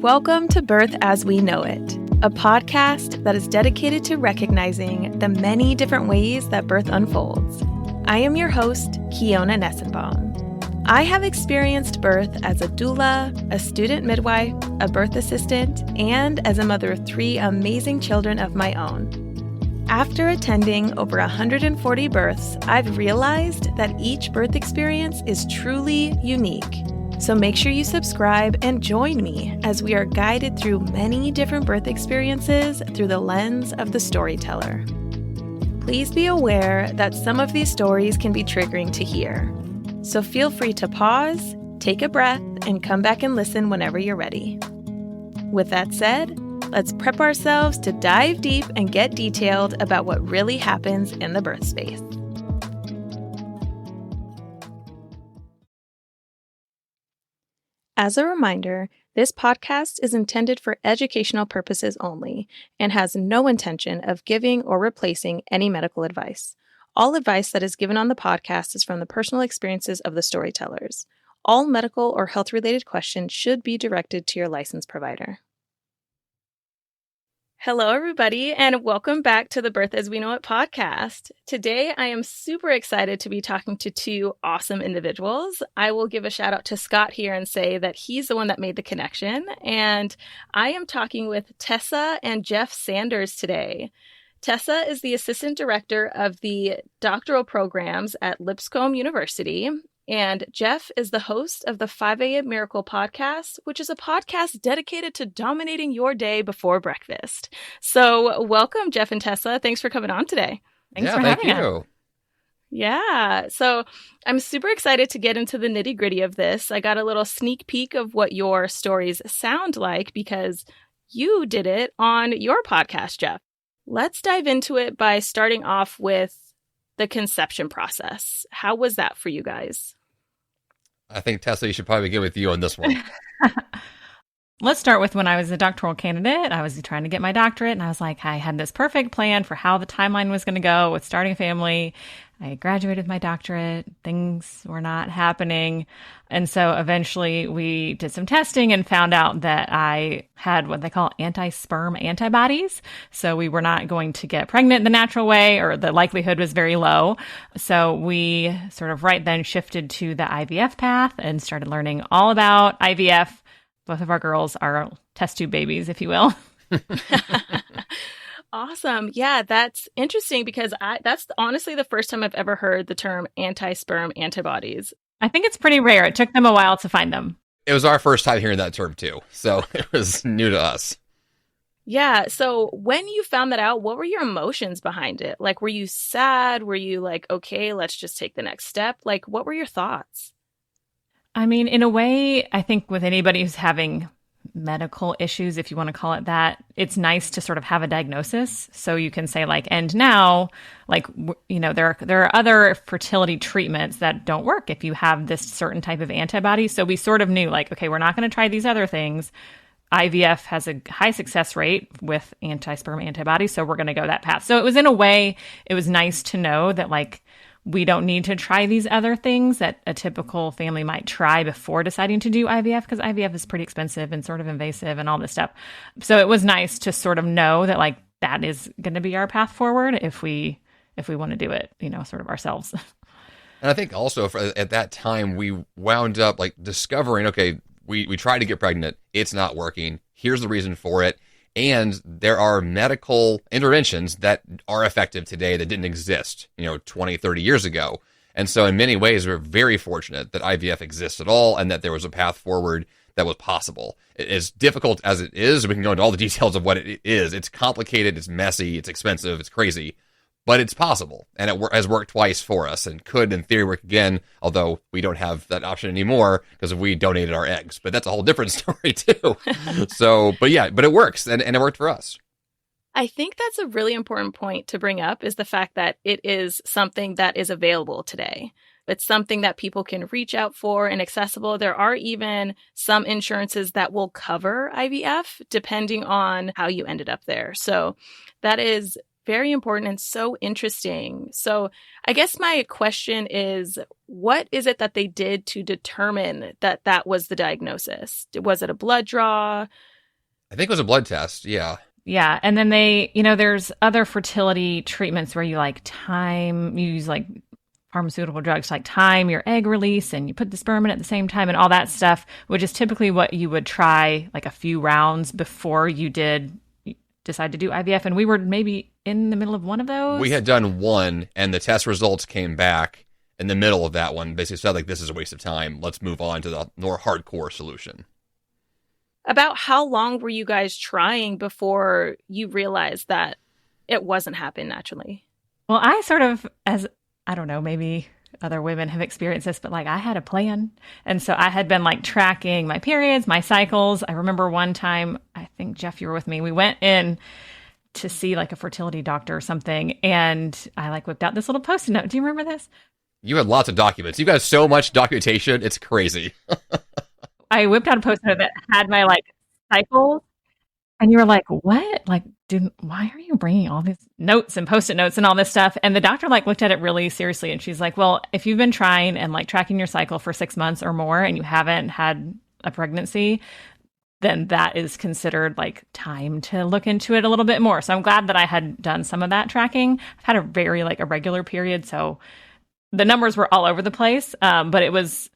Welcome to Birth as We Know It, a podcast that is dedicated to recognizing the many different ways that birth unfolds. I am your host, Kiona Nessenbaum. I have experienced birth as a doula, a student midwife, a birth assistant, and as a mother of 3 amazing children of my own. After attending over 140 births, I've realized that each birth experience is truly unique. So make sure you subscribe and join me as we are guided through many different birth experiences through the lens of the storyteller. Please be aware that some of these stories can be triggering to hear. So feel free to pause, take a breath, and come back and listen whenever you're ready. With that said, let's prep ourselves to dive deep and get detailed about what really happens in the birth space. As a reminder, this podcast is intended for educational purposes only and has no intention of giving or replacing any medical advice. All advice that is given on the podcast is from the personal experiences of the storytellers. All medical or health-related questions should be directed to your licensed provider. Hello, everybody, and welcome back to the Birth as We Know It podcast. Today, I am super excited to be talking to 2 awesome individuals. I will give a shout out to Scott here and say that he's the one that made the connection. And I am talking with Tessa and Jeff Sanders today. Tessa is the assistant director of the doctoral programs at Lipscomb University. And Jeff is the host of the 5AM Miracle podcast, which is a podcast dedicated to dominating your day before breakfast. So welcome, Jeff and Tessa. Thanks for coming on today. Thanks for having us. Yeah. So I'm super excited to get into the nitty gritty of this. I got a little sneak peek of what your stories sound like because you did it on your podcast, Jeff. Let's dive into it by starting off with the conception process. How was that for you guys? I think, Tessa, you should probably begin with you on this one. Let's start with when I was a doctoral candidate. I was trying to get my doctorate, and I was like, I had this perfect plan for how the timeline was going to go with starting a family. I graduated with my doctorate. Things were not happening. And so eventually we did some testing and found out that I had what they call anti-sperm antibodies. So we were not going to get pregnant the natural way, or the likelihood was very low. So we sort of right then shifted to the IVF path and started learning all about IVF. Both of our girls are test tube babies, if you will. Awesome. Yeah, that's interesting because that's honestly the first time I've ever heard the term anti-sperm antibodies. I think it's pretty rare. It took them a while to find them. It was our first time hearing that term, too. So it was new to us. Yeah. So when you found that out, what were your emotions behind it? Like, were you sad? Were you like, okay, let's just take the next step? Like, what were your thoughts? I mean, in a way, I think with anybody who's having medical issues, if you want to call it that, it's nice to sort of have a diagnosis. So you can say like, and now, like, you know, there are other fertility treatments that don't work if you have this certain type of antibody. So we sort of knew like, okay, we're not going to try these other things. IVF has a high success rate with anti-sperm antibodies. So we're going to go that path. So it was, in a way, it was nice to know that like, we don't need to try these other things that a typical family might try before deciding to do IVF, because IVF is pretty expensive and sort of invasive and all this stuff. So it was nice to sort of know that like that is going to be our path forward if we want to do it, you know, sort of ourselves. And I think also at that time, we wound up like discovering, okay, we tried to get pregnant. It's not working. Here's the reason for it. And there are medical interventions that are effective today that didn't exist, 20, 30 years ago. And so in many ways, we're very fortunate that IVF exists at all and that there was a path forward that was possible. As difficult as it is, we can go into all the details of what it is. It's complicated, it's messy, it's expensive, it's crazy. But it's possible, and it has worked twice for us and could, in theory, work again, although we don't have that option anymore because we donated our eggs. But that's a whole different story, too. But it works, and it worked for us. I think that's a really important point to bring up, is the fact that it is something that is available today. It's something that people can reach out for and accessible. There are even some insurances that will cover IVF, depending on how you ended up there. So that is very important and so interesting. So I guess my question is, what is it that they did to determine that that was the diagnosis? Was it a blood draw? I think it was a blood test. Yeah. Yeah. And then there's other fertility treatments where you use like pharmaceutical drugs to like time your egg release and you put the sperm in at the same time and all that stuff, which is typically what you would try like a few rounds before you decide to do IVF. And we were maybe in the middle of one of those. We had done one and the test results came back in the middle of that one. Basically said like, this is a waste of time. Let's move on to the more hardcore solution. About how long were you guys trying before you realized that it wasn't happening naturally? Well, I sort of, I don't know, maybe other women have experienced this, but like I had a plan. And so I had been like tracking my periods, my cycles. I remember one time, I think Jeff, you were with me. We went in to see like a fertility doctor or something. And I like whipped out this little Post-it note. Do you remember this? You had lots of documents. You got so much documentation. It's crazy. I whipped out a Post-it note that had my like cycles. And you were like, what? Like, why are you bringing all these notes and Post-it notes and all this stuff? And the doctor like looked at it really seriously. And she's like, well, if you've been trying and like tracking your cycle for 6 months or more and you haven't had a pregnancy, then that is considered like time to look into it a little bit more. So I'm glad that I had done some of that tracking. I've had a very like irregular period. So the numbers were all over the place. But it was,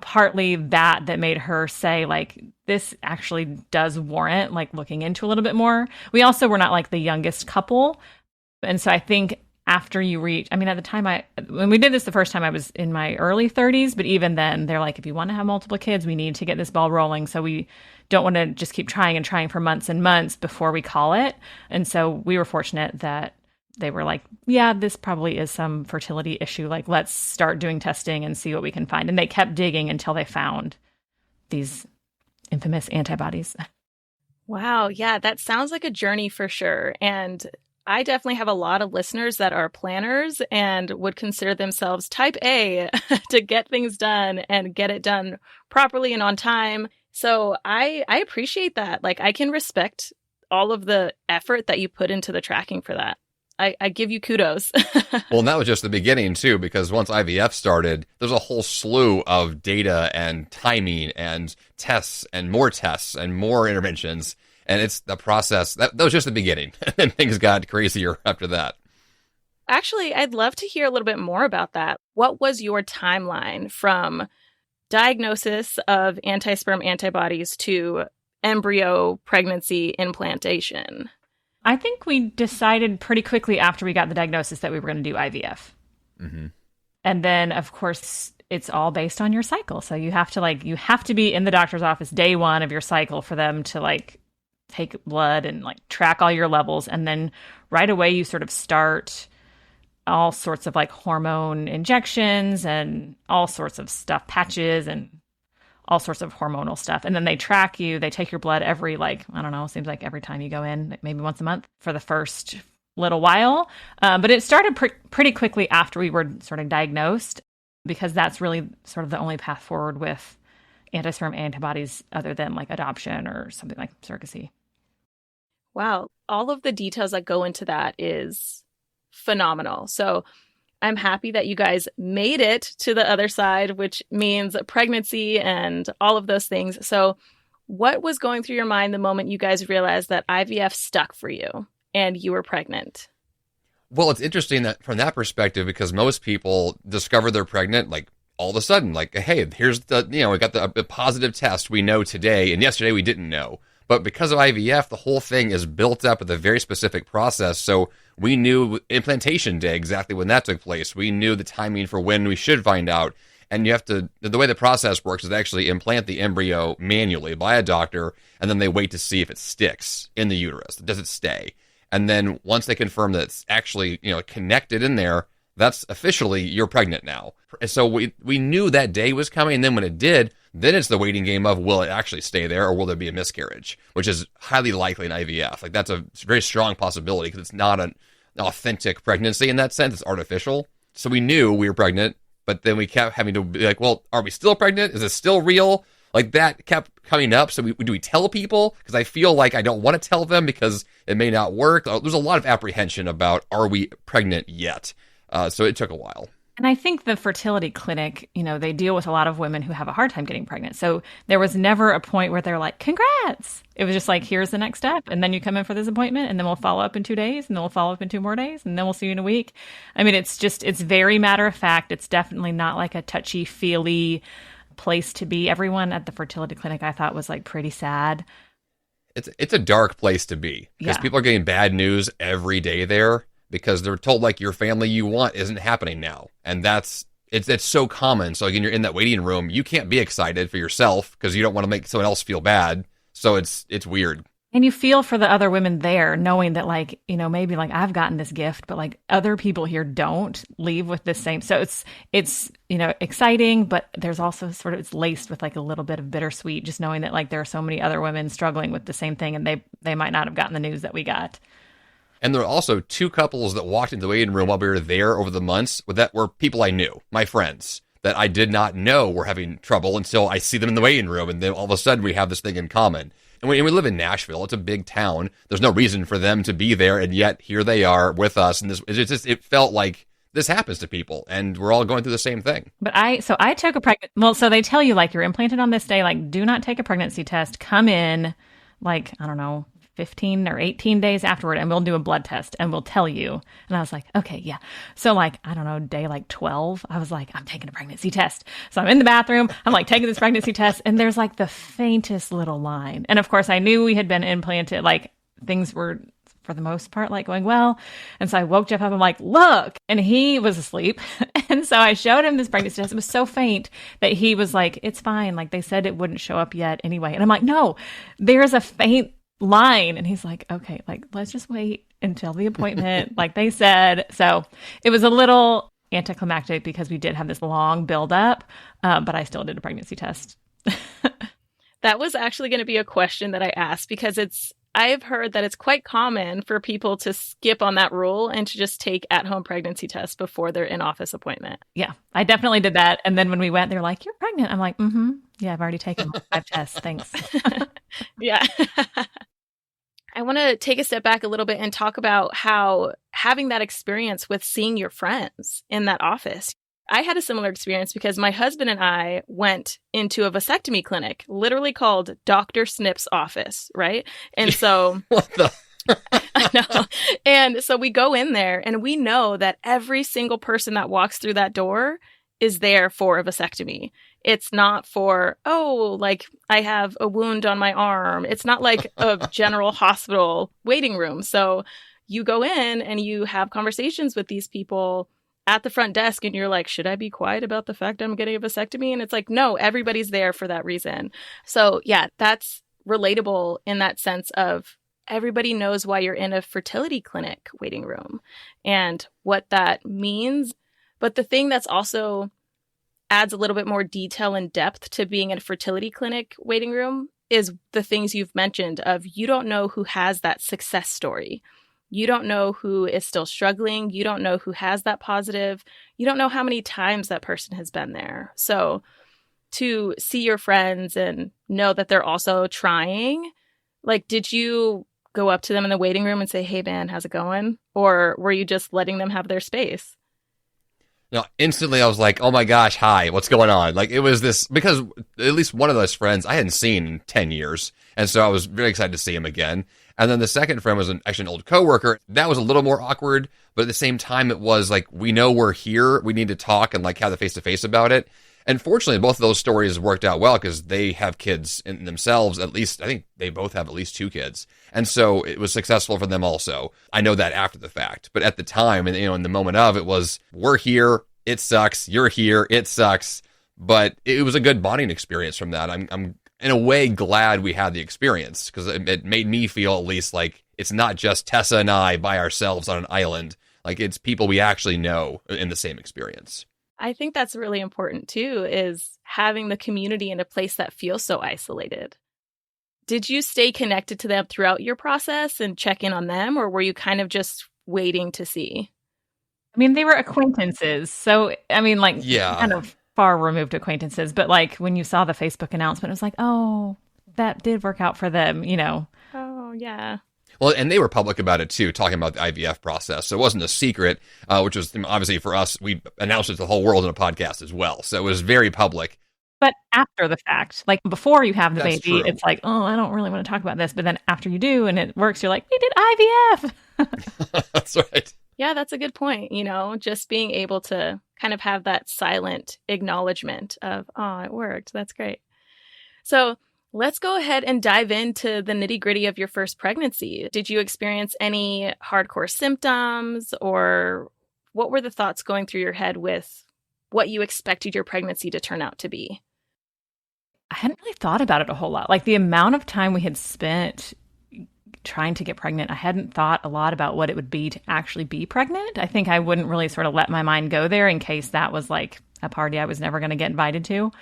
partly that made her say like, this actually does warrant like looking into a little bit more. We also were not like the youngest couple. And so I think after you reach, at the time when we did this the first time, I was in my early 30s, but even then they're like, if you want to have multiple kids, we need to get this ball rolling. So we don't want to just keep trying and trying for months and months before we call it. And so we were fortunate that they were like, yeah, this probably is some fertility issue. Like, let's start doing testing and see what we can find. And they kept digging until they found these infamous antibodies. Wow. Yeah, that sounds like a journey for sure. And I definitely have a lot of listeners that are planners and would consider themselves type A to get things done and get it done properly and on time. So I appreciate that. Like, I can respect all of the effort that you put into the tracking for that. I give you kudos. Well, and that was just the beginning, too, because once IVF started, there's a whole slew of data and timing and tests and more interventions. And it's the process. That was just the beginning. And things got crazier after that. Actually, I'd love to hear a little bit more about that. What was your timeline from diagnosis of anti-sperm antibodies to embryo pregnancy implantation? I think we decided pretty quickly after we got the diagnosis that we were going to do IVF. Mm-hmm. And then, of course, it's all based on your cycle. So you have to be in the doctor's office day one of your cycle for them to like take blood and like track all your levels. And then right away you sort of start all sorts of like hormone injections and all sorts of stuff, patches and all sorts of hormonal stuff. And then they track you. They take your blood every, like, I don't know, seems like every time you go in, maybe once a month for the first little while. But it started pretty quickly after we were sort of diagnosed, because that's really sort of the only path forward with anti-sperm antibodies other than like adoption or something like surrogacy. Wow. All of the details that go into that is phenomenal. So I'm happy that you guys made it to the other side, which means pregnancy and all of those things. So what was going through your mind the moment you guys realized that IVF stuck for you and you were pregnant? Well, it's interesting that from that perspective, because most people discover they're pregnant like all of a sudden, like, hey, here's the, we got the positive test we know today, and yesterday we didn't know. But because of IVF, the whole thing is built up with a very specific process. So we knew implantation day exactly when that took place. We knew the timing for when we should find out. And you have to, the way the process works is they actually implant the embryo manually by a doctor, and then they wait to see if it sticks in the uterus. Does it stay? And then once they confirm that it's actually, connected in there, that's officially, you're pregnant now. So we knew that day was coming, and then when it did, then it's the waiting game of, will it actually stay there, or will there be a miscarriage, which is highly likely in IVF. Like, that's a very strong possibility because it's not an authentic pregnancy in that sense. It's artificial. So we knew we were pregnant, but then we kept having to be like, well, are we still pregnant? Is it still real? Like, that kept coming up. So do we tell people? Because I feel like I don't want to tell them because it may not work. There's a lot of apprehension about, are we pregnant yet? So it took a while. And I think the fertility clinic, they deal with a lot of women who have a hard time getting pregnant. So there was never a point where they're like, congrats. It was just like, here's the next step. And then you come in for this appointment, and then we'll follow up in 2 days, and then we'll follow up in 2 more days, and then we'll see you in a week. I mean, it's very matter of fact. It's definitely not like a touchy-feely place to be. Everyone at the fertility clinic I thought was like pretty sad. It's a dark place to be because people are getting bad news every day there, because they're told like your family you want isn't happening now. And it's so common. So when you're in that waiting room, you can't be excited for yourself because you don't want to make someone else feel bad. So it's weird. And you feel for the other women there, knowing that like, maybe like I've gotten this gift, but like other people here don't leave with the same. So it's exciting, but there's also sort of, it's laced with like a little bit of bittersweet, just knowing that like there are so many other women struggling with the same thing, and they might not have gotten the news that we got. And there were also 2 couples that walked into the waiting room while we were there over the months that were people I knew, my friends, that I did not know were having trouble until I see them in the waiting room. And then all of a sudden we have this thing in common. And we live in Nashville. It's a big town. There's no reason for them to be there. And yet here they are with us. And it felt like this happens to people, and we're all going through the same thing. But I took a so they tell you like you're implanted on this day, like do not take a pregnancy test. Come in like, I don't know, 15 or 18 days afterward, and we'll do a blood test and we'll tell you. And I was like, okay, yeah. So like, I don't know, day like 12, I was like, I'm taking a pregnancy test. So I'm in the bathroom, I'm like taking this pregnancy test, and there's like the faintest little line. And of course I knew we had been implanted, like things were for the most part like going well. And so I woke Jeff up, I'm like, look, and he was asleep. And so I showed him this pregnancy test. It was so faint that he was like, it's fine. Like they said it wouldn't show up yet anyway. And I'm like, no, there's a faint line. And he's like, okay, like let's just wait until the appointment like they said. So it was a little anticlimactic because we did have this long build up, but I still did a pregnancy test. That was actually going to be a question that I asked, because I've heard that it's quite common for people to skip on that rule and to just take at-home pregnancy tests before their in-office appointment. Yeah, I definitely did that. And then when we went, they're like, you're pregnant. I'm like, yeah, I've already taken 5 tests. Thanks. Yeah. I want to take a step back a little bit and talk about how having that experience with seeing your friends in that office. I had a similar experience because my husband and I went into a vasectomy clinic, literally called Dr. Snip's office, right? And so What the? I know. And so we go in there and we know that every single person that walks through that door is there for a vasectomy. It's not for, like I have a wound on my arm. It's not like a general hospital waiting room. So you go in and you have conversations with these people at the front desk, and you're like, should I be quiet about the fact I'm getting a vasectomy? And it's like, no, everybody's there for that reason. So yeah, that's relatable in that sense of everybody knows why you're in a fertility clinic waiting room and what that means. But the thing that's also adds a little bit more detail and depth to being in a fertility clinic waiting room is the things you've mentioned of you don't know who has that success story. You don't know who is still struggling. You don't know who has that positive. You don't know how many times that person has been there. So to see your friends and know that they're also trying, like, did you go up to them in the waiting room and say, hey, man, how's it going? Or were you just letting them have their space? No, instantly I was like, oh my gosh, hi, what's going on? Like, it was this, because at least one of those friends I hadn't seen in 10 years. And so I was very excited to see him again. And then the second friend was actually an old coworker. That was a little more awkward, but at the same time, it was like, we know we're here. We need to talk and like have the face-to-face about it. And fortunately, both of those stories worked out well because they have kids in themselves. At least, I think they both have at least 2 kids. And so it was successful for them also. I know that after the fact. But at the time, and in the moment of, it was, we're here. It sucks. You're here. It sucks. But it was a good bonding experience from that. I'm in a way glad we had the experience because it made me feel at least like it's not just Tessa and I by ourselves on an island. Like, it's people we actually know in the same experience. I think that's really important too, is having the community in a place that feels so isolated. Did you stay connected to them throughout your process and check in on them, or were you kind of just waiting to see? I mean, they were acquaintances. So, I mean, like, Yeah. kind of far removed acquaintances. But like when you saw the Facebook announcement, it was like, oh, that did work out for them, Oh, yeah. Well, and they were public about it too, talking about the IVF process. So it wasn't a secret, which was obviously for us, we announced it to the whole world in a podcast as well. So it was very public. But after the fact, like before you have the That's baby, true. it's like, oh, I don't really want to talk about this. But then after you do and it works, you're like, we did IVF. That's right. Yeah, that's a good point. Just being able to kind of have that silent acknowledgement of, oh, it worked. That's great. So let's go ahead and dive into the nitty gritty of your first pregnancy. Did you experience any hardcore symptoms, or what were the thoughts going through your head with what you expected your pregnancy to turn out to be? I hadn't really thought about it a whole lot. Like the amount of time we had spent trying to get pregnant, I hadn't thought a lot about what it would be to actually be pregnant. I think I wouldn't really sort of let my mind go there in case that was like a party I was never going to get invited to.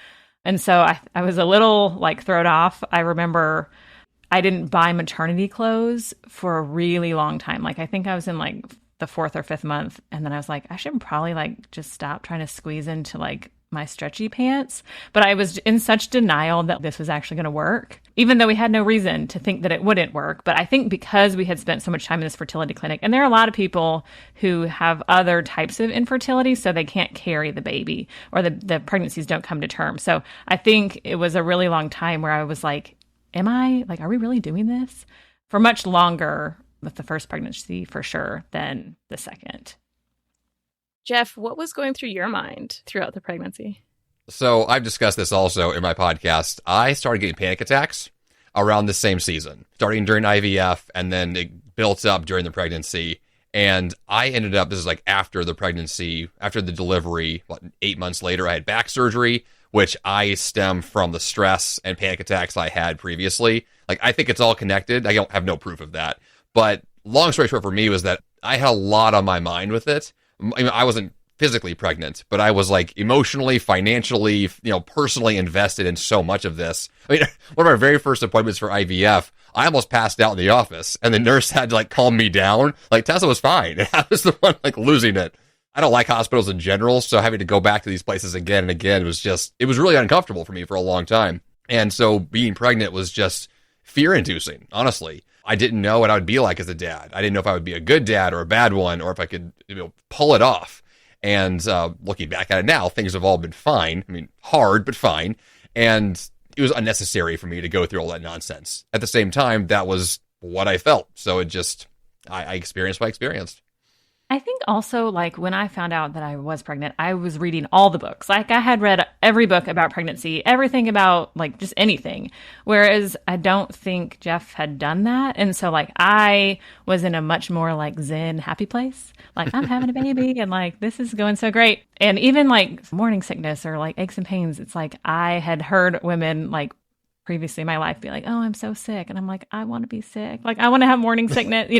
And so I was a little like thrown off. I remember I didn't buy maternity clothes for a really long time. Like I think I was in like the 4th or 5th month. And then I was like, I should probably like just stop trying to squeeze into like my stretchy pants. But I was in such denial that this was actually going to work, even though we had no reason to think that it wouldn't work. But I think because we had spent so much time in this fertility clinic, and there are a lot of people who have other types of infertility, so they can't carry the baby or the pregnancies don't come to term. So I think it was a really long time where I was like, are we really doing this? For much longer with the first pregnancy for sure than the second. Jeff, what was going through your mind throughout the pregnancy? So I've discussed this also in my podcast. I started getting panic attacks around the same season, starting during IVF, and then it built up during the pregnancy. And I ended up, this is like after the pregnancy, after the delivery, 8 months later, I had back surgery, which I stem from the stress and panic attacks I had previously. Like, I think it's all connected. I don't have no proof of that. But long story short for me was that I had a lot on my mind with it. I mean, I wasn't physically pregnant, but I was like emotionally, financially, personally invested in so much of this. I mean, one of our very first appointments for IVF, I almost passed out in the office, and the nurse had to like calm me down. Like, Tessa was fine, and I was the one like losing it. I don't like hospitals in general, so having to go back to these places again and again it was really uncomfortable for me for a long time. And so being pregnant was just fear-inducing, honestly. I didn't know what I would be like as a dad. I didn't know if I would be a good dad or a bad one, or if I could pull it off. And looking back at it now, things have all been fine. I mean, hard, but fine. And it was unnecessary for me to go through all that nonsense. At the same time, that was what I felt. So I experienced what I experienced. I think also, like, when I found out that I was pregnant, I was reading all the books. Like, I had read every book about pregnancy, everything about, like, just anything. Whereas I don't think Jeff had done that. And so, like, I was in a much more, like, zen, happy place. Like, I'm having a baby and, like, this is going so great. And even, like, morning sickness or, like, aches and pains, it's like I had heard women, like, previously in my life be like, oh, I'm so sick. And I'm like, I want to be sick. Like, I want to have morning sickness,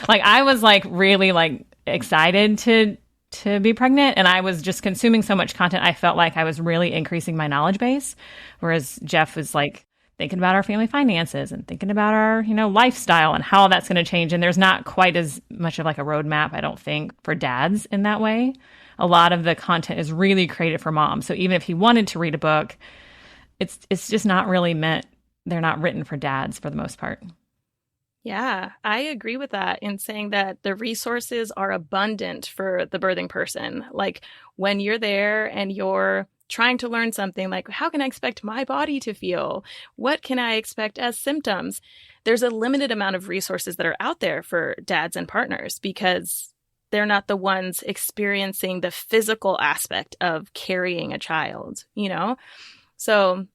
like I was like really like excited to be pregnant. And I was just consuming so much content. I felt like I was really increasing my knowledge base. Whereas Jeff was like thinking about our family finances and thinking about our, lifestyle and how that's going to change. And there's not quite as much of like a roadmap, I don't think, for dads in that way. A lot of the content is really created for moms. So even if he wanted to read a book, it's just not really meant. They're not written for dads for the most part. Yeah, I agree with that in saying that the resources are abundant for the birthing person. Like when you're there and you're trying to learn something, like how can I expect my body to feel? What can I expect as symptoms? There's a limited amount of resources that are out there for dads and partners because they're not the ones experiencing the physical aspect of carrying a child, So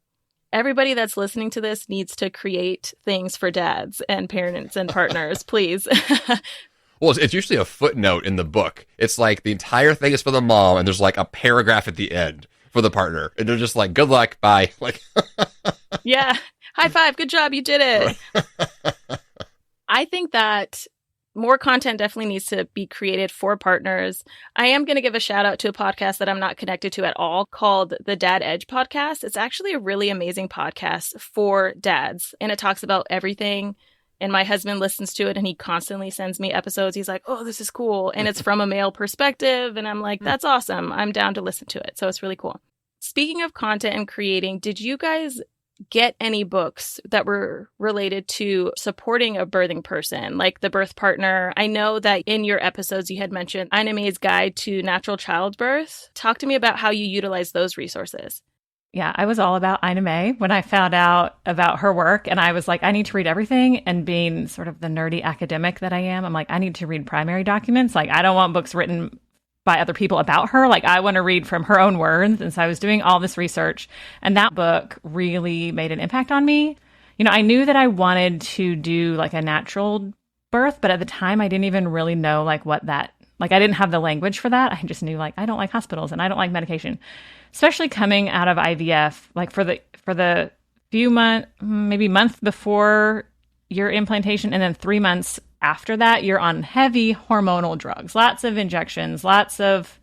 everybody that's listening to this needs to create things for dads and parents and partners, please. Well, it's usually a footnote in the book. It's like the entire thing is for the mom, and there's like a paragraph at the end for the partner. And they're just like, good luck, bye. Like, yeah, high five, good job, you did it. I think that more content definitely needs to be created for partners. I am going to give a shout out to a podcast that I'm not connected to at all called the Dad Edge podcast. It's actually a really amazing podcast for dads, and it talks about everything. And my husband listens to it and he constantly sends me episodes. He's like, oh, this is cool. And it's from a male perspective. And I'm like, that's awesome. I'm down to listen to it. So it's really cool. Speaking of content and creating, did you guys get any books that were related to supporting a birthing person, like the birth partner. I know that in your episodes you had mentioned Ina May's Guide to Natural Childbirth. Talk to me about how you utilize those resources. Yeah, I was all about Ina May when I found out about her work. And I was like, I need to read everything. And being sort of the nerdy academic that I am, I'm like, I need to read primary documents. Like, I don't want books written by other people about her. Like, I want to read from her own words. And so I was doing all this research. And that book really made an impact on me. You know, I knew that I wanted to do like a natural birth, but at the time I didn't even really know like what that, like I didn't have the language for that. I just knew like, I don't like hospitals and I don't like medication. Especially coming out of IVF, like for the few months, maybe month before your implantation, and then 3 months after that, you're on heavy hormonal drugs, lots of injections, lots of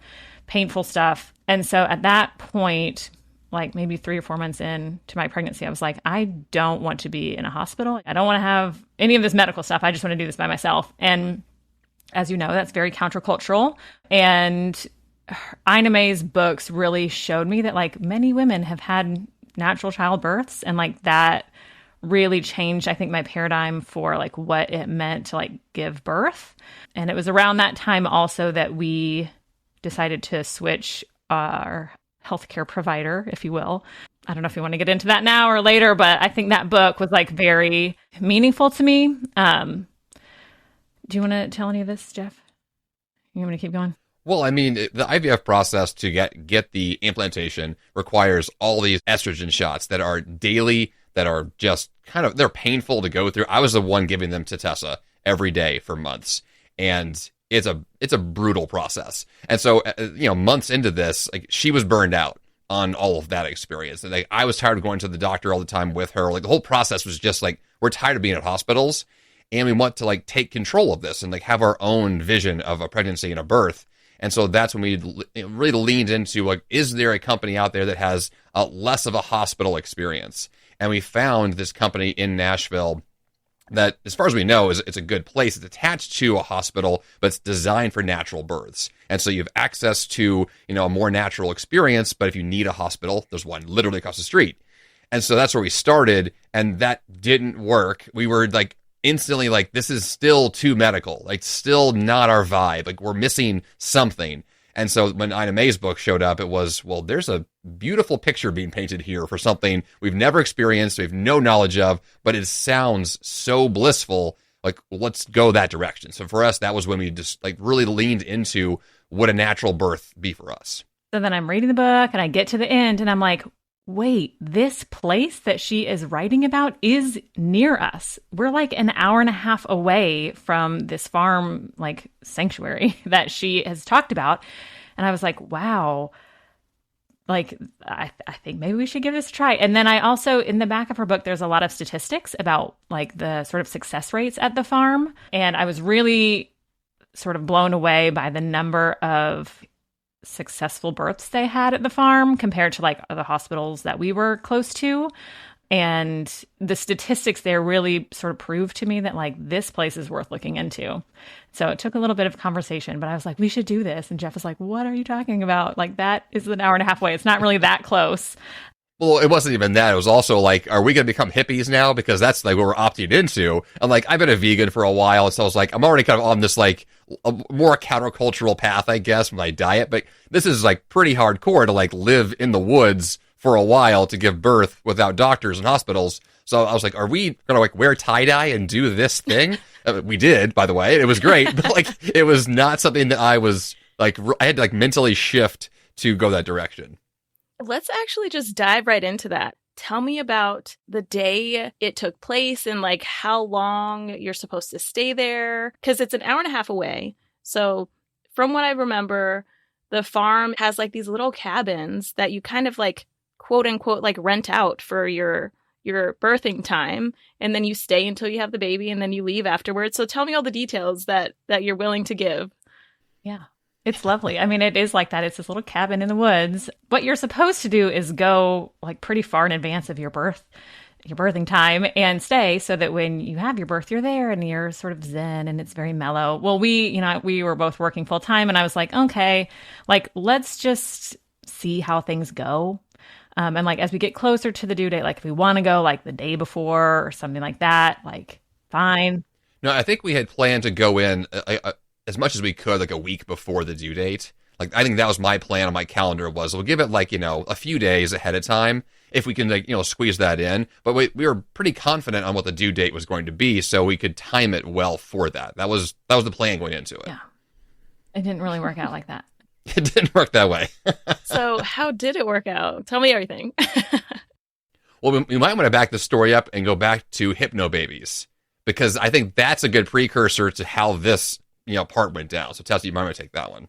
painful stuff. And so at that point, like maybe 3 or 4 months into my pregnancy, I was like, I don't want to be in a hospital. I don't want to have any of this medical stuff. I just want to do this by myself. And as you know, that's very countercultural. And Ina May's books really showed me that like many women have had natural childbirths, and like that really changed, I think, my paradigm for like what it meant to like give birth. And it was around that time also that we decided to switch our healthcare provider, if you will. I don't know if you want to get into that now or later, but I think that book was like very meaningful to me. Do you want to tell any of this, Jeff? You want me to keep going? Well, I mean, the IVF process to get the implantation requires all these estrogen shots that are daily, that are just kind of, they're painful to go through. I was the one giving them to Tessa every day for months, and it's a brutal process. And so, months into this, like she was burned out on all of that experience. And like I was tired of going to the doctor all the time with her. Like the whole process was just like, we're tired of being at hospitals, and we want to like take control of this and like have our own vision of a pregnancy and a birth. And so that's when we really leaned into, like, is there a company out there that has less of a hospital experience? And we found this company in Nashville that, as far as we know, it's a good place. It's attached to a hospital, but it's designed for natural births. And so you have access to, a more natural experience. But if you need a hospital, there's one literally across the street. And so that's where we started. And that didn't work. We were like, instantly like, this is still too medical, like still not our vibe, like we're missing something. And so when Ina May's book showed up, it was, well, there's a beautiful picture being painted here for something we've never experienced, we have no knowledge of, but it sounds so blissful, like, well, let's go that direction. So for us, that was when we just like really leaned into what a natural birth be for us. So then I'm reading the book and I get to the end and I'm like, wait, this place that she is writing about is near us. We're like an hour and a half away from this farm, like sanctuary that she has talked about. And I was like, wow, like, I think maybe we should give this a try. And then I also, in the back of her book, there's a lot of statistics about like the sort of success rates at the farm. And I was really sort of blown away by the number of successful births they had at the farm compared to like the hospitals that we were close to. And the statistics there really sort of proved to me that like this place is worth looking into. So it took a little bit of conversation, but I was like, we should do this. And Jeff was like, what are you talking about? Like that is an hour and a half away. It's not really that close. Well, it wasn't even that. It was also like, are we going to become hippies now? Because that's like what we're opting into. And like, I've been a vegan for a while. So I was like, I'm already kind of on this like a more countercultural path, I guess, with my diet. But this is like pretty hardcore to like live in the woods for a while to give birth without doctors and hospitals. So I was like, are we going to like wear tie-dye and do this thing? We did, by the way. It was great. But like, it was not something that I was like, I had to like mentally shift to go that direction. Let's actually just dive right into that. Tell me about the day it took place and like how long you're supposed to stay there, because it's an hour and a half away. So from what I remember, the farm has like these little cabins that you kind of like quote unquote like rent out for your birthing time, and then you stay until you have the baby and then you leave afterwards. So tell me all the details that you're willing to give. Yeah. It's lovely. I mean, it is like that. It's this little cabin in the woods. What you're supposed to do is go like pretty far in advance of your birthing time and stay so that when you have your birth, you're there and you're sort of zen and it's very mellow. Well, we were both working full time and I was like, okay, like let's just see how things go. And like as we get closer to the due date, like if we want to go like the day before or something like that, like fine. No, I think we had planned to go in as much as we could, like a week before the due date. Like, I think that was my plan on my calendar was we'll give it like, a few days ahead of time if we can, like, squeeze that in. But we were pretty confident on what the due date was going to be, so we could time it well for that. That was the plan going into it. Yeah. It didn't really work out like that. It didn't work that way. So how did it work out? Tell me everything. Well, we might want to back the story up and go back to hypnobabies, because I think that's a good precursor to how this, part went down. So Tessa, you might want to take that one.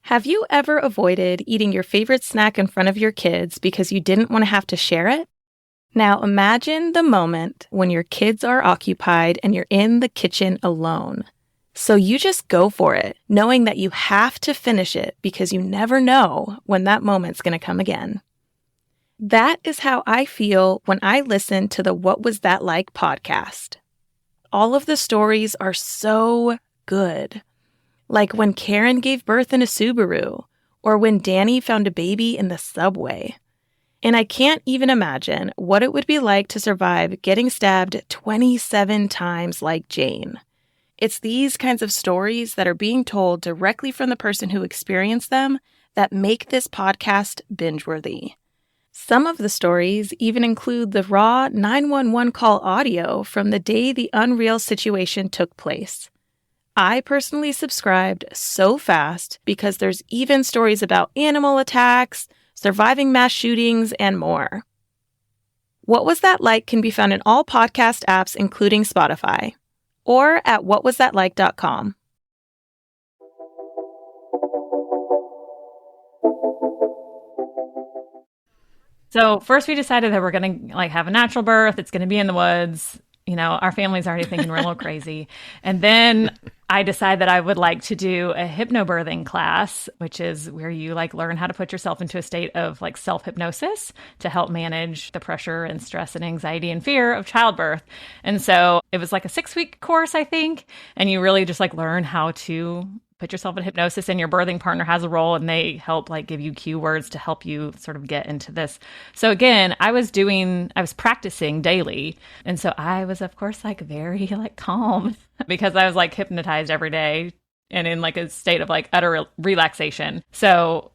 Have you ever avoided eating your favorite snack in front of your kids because you didn't want to have to share it? Now imagine the moment when your kids are occupied and you're in the kitchen alone. So you just go for it, knowing that you have to finish it because you never know when that moment's going to come again. That is how I feel when I listen to the What Was That Like podcast. All of the stories are so good. Like when Karen gave birth in a Subaru, or when Danny found a baby in the subway. And I can't even imagine what it would be like to survive getting stabbed 27 times like Jane. It's these kinds of stories that are being told directly from the person who experienced them that make this podcast binge-worthy. Some of the stories even include the raw 911 call audio from the day the unreal situation took place. I personally subscribed so fast because there's even stories about animal attacks, surviving mass shootings, and more. What Was That Like can be found in all podcast apps, including Spotify, or at whatwasthatlike.com. So first we decided that we're going to have a natural birth. It's going to be in the woods. Our family's already thinking we're a little crazy. And then I decided that I would like to do a hypnobirthing class, which is where you learn how to put yourself into a state of self-hypnosis to help manage the pressure and stress and anxiety and fear of childbirth. And so it was a 6-week course, I think. And you really just learn how to put yourself in hypnosis, and your birthing partner has a role, and they help give you cue words to help you sort of get into this. So again, I was practicing daily. And so I was, of course, very calm because I was hypnotized every day and in a state of utter relaxation. So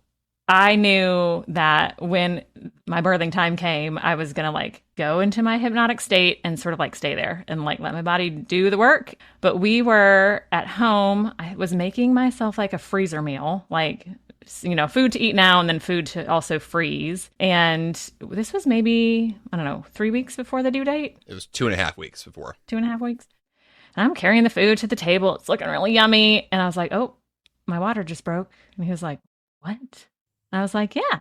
I knew that when my birthing time came, I was going to go into my hypnotic state and sort of stay there and let my body do the work. But we were at home. I was making myself a freezer meal, food to eat now and then food to also freeze. And this was maybe, 3 weeks before the due date. It was 2.5 weeks before. 2.5 weeks. And I'm carrying the food to the table. It's looking really yummy. And I was like, oh, my water just broke. And he was like, what? I was like, yeah,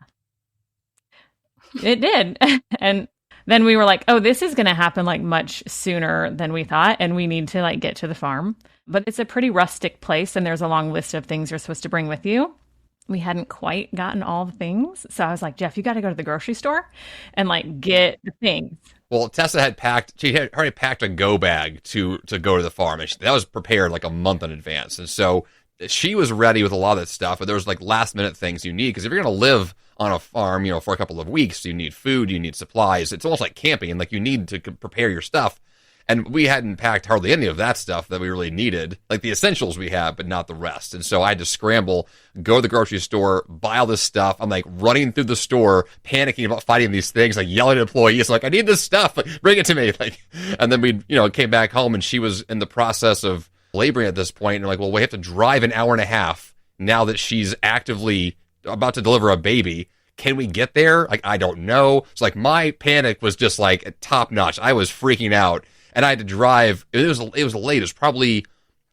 it did. And then we were like, oh, this is going to happen much sooner than we thought. And we need to get to the farm. But it's a pretty rustic place. And there's a long list of things you're supposed to bring with you. We hadn't quite gotten all the things. So I was like, Jeff, you got to go to the grocery store and get the things. Well, Tessa had already packed a go bag to go to the farm. And that was prepared a month in advance. And so she was ready with a lot of that stuff, but there was last minute things you need, because if you're going to live on a farm, for a couple of weeks, you need food, you need supplies. It's almost like camping, and you need to prepare your stuff. And we hadn't packed hardly any of that stuff that we really needed, the essentials we have, but not the rest. And so I had to scramble, go to the grocery store, buy all this stuff. I'm running through the store, panicking about finding these things, yelling at employees, I need this stuff, bring it to me. And then we, came back home, and she was in the process of laboring at this point, and well, we have to drive an hour and a half now that she's actively about to deliver a baby. Can we get there? I don't know. So my panic was just top notch. I was freaking out, and I had to drive. It was late. It was probably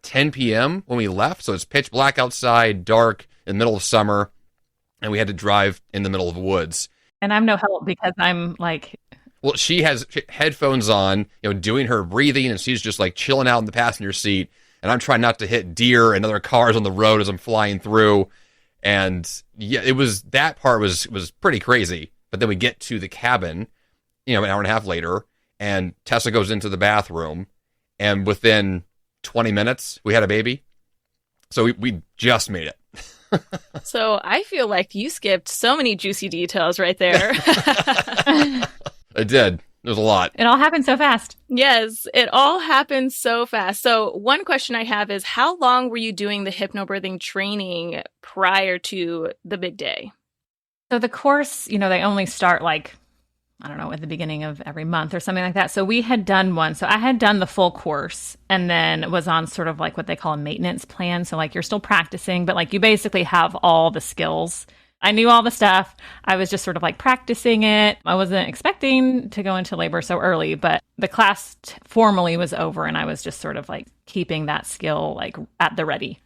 10 p.m. when we left, so it's pitch black outside, dark, in the middle of summer, and we had to drive in the middle of the woods. And I'm no help because I'm well, she has headphones on, doing her breathing, and she's just chilling out in the passenger seat. And I'm trying not to hit deer and other cars on the road as I'm flying through. And yeah, that part was pretty crazy. But then we get to the cabin, an hour and a half later, and Tessa goes into the bathroom, and within 20 minutes, we had a baby. So we just made it. So I feel like you skipped so many juicy details right there. I did. There's a lot. It all happened so fast. Yes, it all happened so fast. So one question I have is, how long were you doing the hypnobirthing training prior to the big day? So the course, they only start like, I don't know, at the beginning of every month or something like that. So we had done one. So I had done the full course and then was on sort of like what they call a maintenance plan. So like you're still practicing, but like you basically have all the skills. I knew all the stuff. I was just sort of like practicing it. I wasn't expecting to go into labor so early, but the class formally was over and I was just sort of like keeping that skill like at the ready.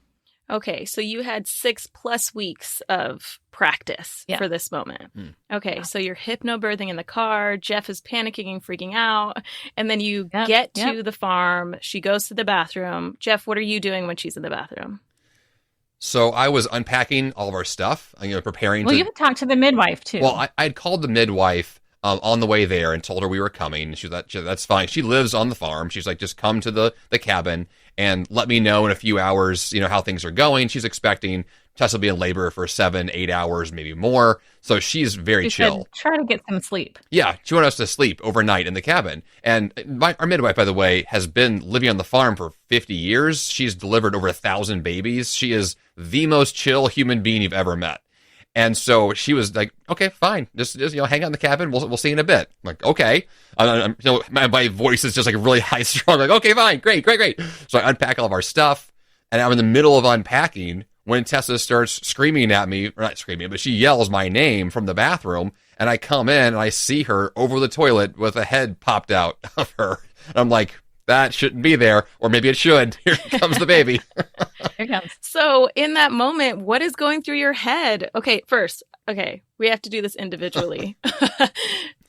Okay, so you had 6+ weeks of practice for this moment. Okay, so you're hypnobirthing in the car. Jeff is panicking and freaking out. And then you get to the farm. She goes to the bathroom. Jeff, what are you doing when she's in the bathroom? So I was unpacking all of our stuff, preparing. Well, you had talked to the midwife too. Well, I'd called the midwife on the way there and told her we were coming. She was like, that's fine. She lives on the farm. She's like, just come to the cabin and let me know in a few hours, how things are going. She's expecting Tessa will be in labor for 7-8 hours, maybe more. So she's very chill. Try to get some sleep. Yeah, she wanted us to sleep overnight in the cabin. And our midwife, by the way, has been living on the farm for 50 years. She's delivered over 1,000 babies. She is the most chill human being you've ever met. And so she was like, okay, fine. Just hang out in the cabin. We'll see in a bit. I'm like, okay. My voice is just like really high strung. Like, okay, fine. Great. So I unpack all of our stuff. And I'm in the middle of unpacking when Tessa starts screaming at me, or not screaming, but she yells my name from the bathroom. And I come in and I see her over the toilet with a head popped out of her. And I'm like, that shouldn't be there, or maybe it should. Here comes the baby. Here comes. So in that moment, what is going through your head? Okay, first, we have to do this individually.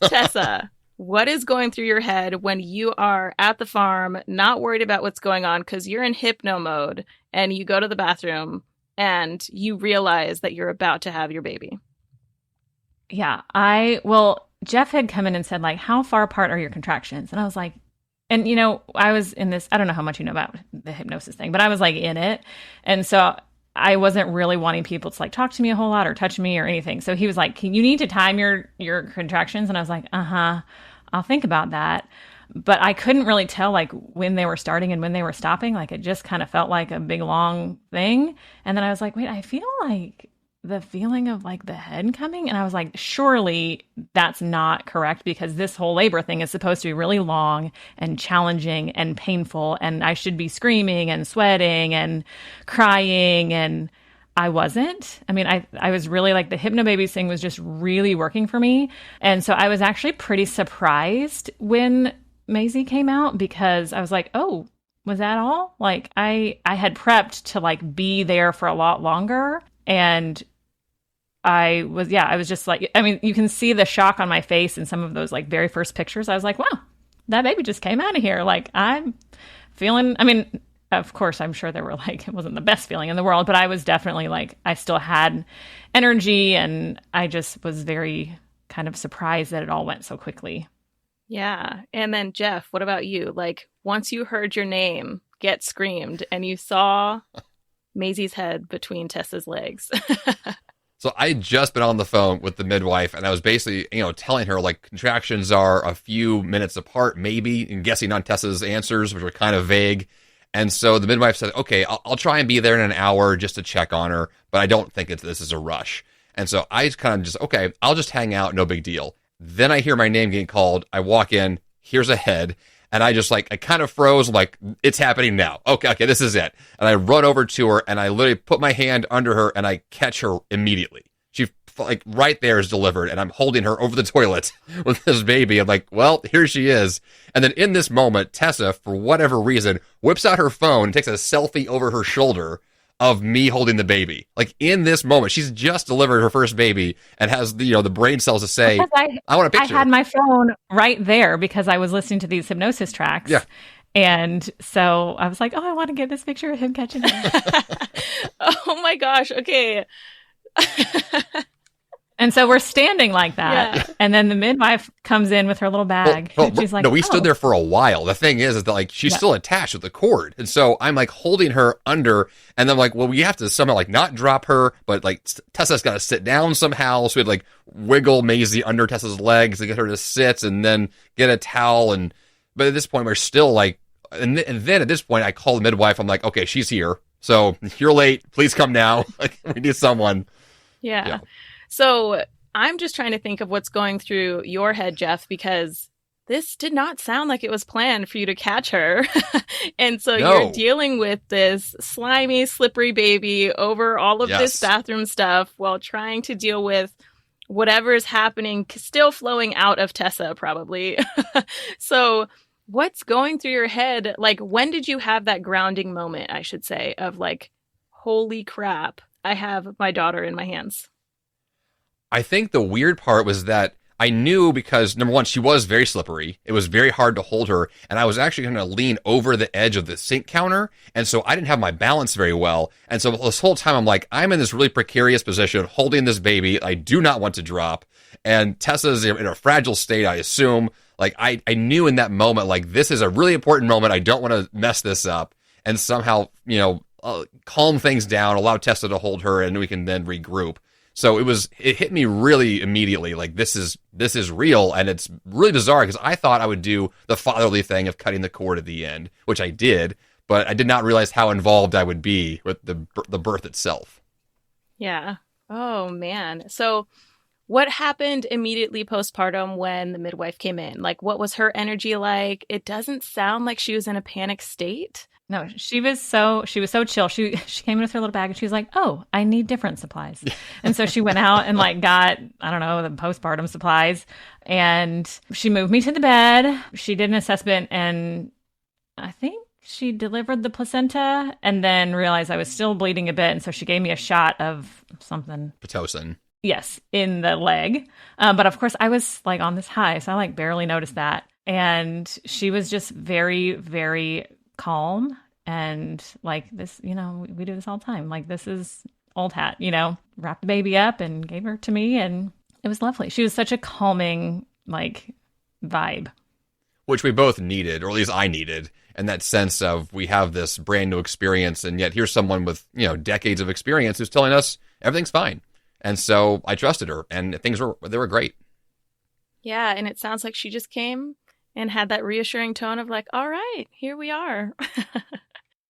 Tessa, what is going through your head when you are at the farm, not worried about what's going on because you're in hypno mode and you go to the bathroom and you realize that you're about to have your baby? Yeah, Jeff had come in and said, like, how far apart are your contractions? And I was like, and, I was in this, I don't know how much you know about the hypnosis thing, but I was like in it. And so I wasn't really wanting people to like talk to me a whole lot or touch me or anything. So he was like, you need to time your contractions. And I was like, I'll think about that. But I couldn't really tell like when they were starting and when they were stopping. Like it just kind of felt like a big long thing. And then I was like, wait, I feel like the feeling of like the head coming. And I was like, surely that's not correct because this whole labor thing is supposed to be really long and challenging and painful. And I should be screaming and sweating and crying. And I wasn't. I mean, I was really like the hypnobabies thing was just really working for me. And so I was actually pretty surprised when Maisie came out because I was like, oh, was that all? Like I had prepped to like be there for a lot longer. And I was just like, I mean, you can see the shock on my face in some of those like very first pictures. I was like, wow, that baby just came out of here. Like I'm feeling, I mean, of course, I'm sure there were like, it wasn't the best feeling in the world, but I was definitely like, I still had energy and I just was very kind of surprised that it all went so quickly. Yeah. And then Jeff, what about you? Like once you heard your name get screamed and you saw Maisie's head between Tessa's legs. So I had just been on the phone with the midwife and I was basically, telling her like contractions are a few minutes apart, maybe, and guessing on Tessa's answers, which were kind of vague. And so the midwife said, okay, I'll try and be there in an hour just to check on her, but I don't think this is a rush. And so I kind of just, okay, I'll just hang out. No big deal. Then I hear my name getting called. I walk in, here's a head. And I just like, I kind of froze, like, it's happening now. Okay, this is it. And I run over to her and I literally put my hand under her and I catch her immediately. She like right there is delivered and I'm holding her over the toilet with this baby. I'm like, well, here she is. And then in this moment, Tessa, for whatever reason, whips out her phone and takes a selfie over her shoulder of me holding the baby. Like in this moment, she's just delivered her first baby and has the brain cells to say, I want a picture. I had my phone right there because I was listening to these hypnosis tracks. Yeah. And so I was like, oh, I want to get this picture of him catching her. Oh my gosh. Okay. And so we're standing like that. Yeah. And then the midwife comes in with her little bag. And she's like, no, we stood there for a while. The thing is that like she's still attached with the cord. And so I'm like holding her under, and then like, well, we have to somehow like not drop her, but like Tessa's got to sit down somehow. So we had like wiggle Maisie under Tessa's legs to get her to sit, and then get a towel. But at this point, we're still like, and then at this point, I call the midwife. I'm like, okay, she's here. So you're late. Please come now. Like, we need someone. Yeah. So I'm just trying to think of what's going through your head, Jeff, because this did not sound like it was planned for you to catch her. And so you're dealing with this slimy, slippery baby over all of this bathroom stuff while trying to deal with whatever is happening, still flowing out of Tessa, probably. So what's going through your head? Like, when did you have that grounding moment, I should say, of like, holy crap, I have my daughter in my hands? I think the weird part was that I knew, because number one, she was very slippery. It was very hard to hold her. And I was actually going to lean over the edge of the sink counter. And so I didn't have my balance very well. And so this whole time I'm like, I'm in this really precarious position holding this baby. I do not want to drop. And Tessa's in a fragile state, I assume. Like I knew in that moment, like this is a really important moment. I don't want to mess this up, and somehow, calm things down, allow Tessa to hold her, and we can then regroup. So it hit me really immediately. Like this is real, and it's really bizarre because I thought I would do the fatherly thing of cutting the cord at the end, which I did, but I did not realize how involved I would be with the birth itself. Yeah. Oh man. So what happened immediately postpartum when the midwife came in? Like, what was her energy like? It doesn't sound like she was in a panic state. No, she was so chill. She came in with her little bag and she was like, "Oh, I need different supplies." And so she went out and like got, I don't know, the postpartum supplies, and she moved me to the bed. She did an assessment, and I think she delivered the placenta and then realized I was still bleeding a bit, and so she gave me a shot of something. Pitocin. Yes, in the leg. But of course I was like on this high, so I like barely noticed that. And she was just very, very calm, and like this, we do this all the time. Like, this is old hat, wrapped the baby up and gave her to me, and it was lovely. She was such a calming, like, vibe. Which we both needed, or at least I needed, and that sense of we have this brand new experience, and yet here's someone with, decades of experience who's telling us everything's fine. And so I trusted her, and they were great. Yeah, and it sounds like she just came and had that reassuring tone of like, all right, here we are.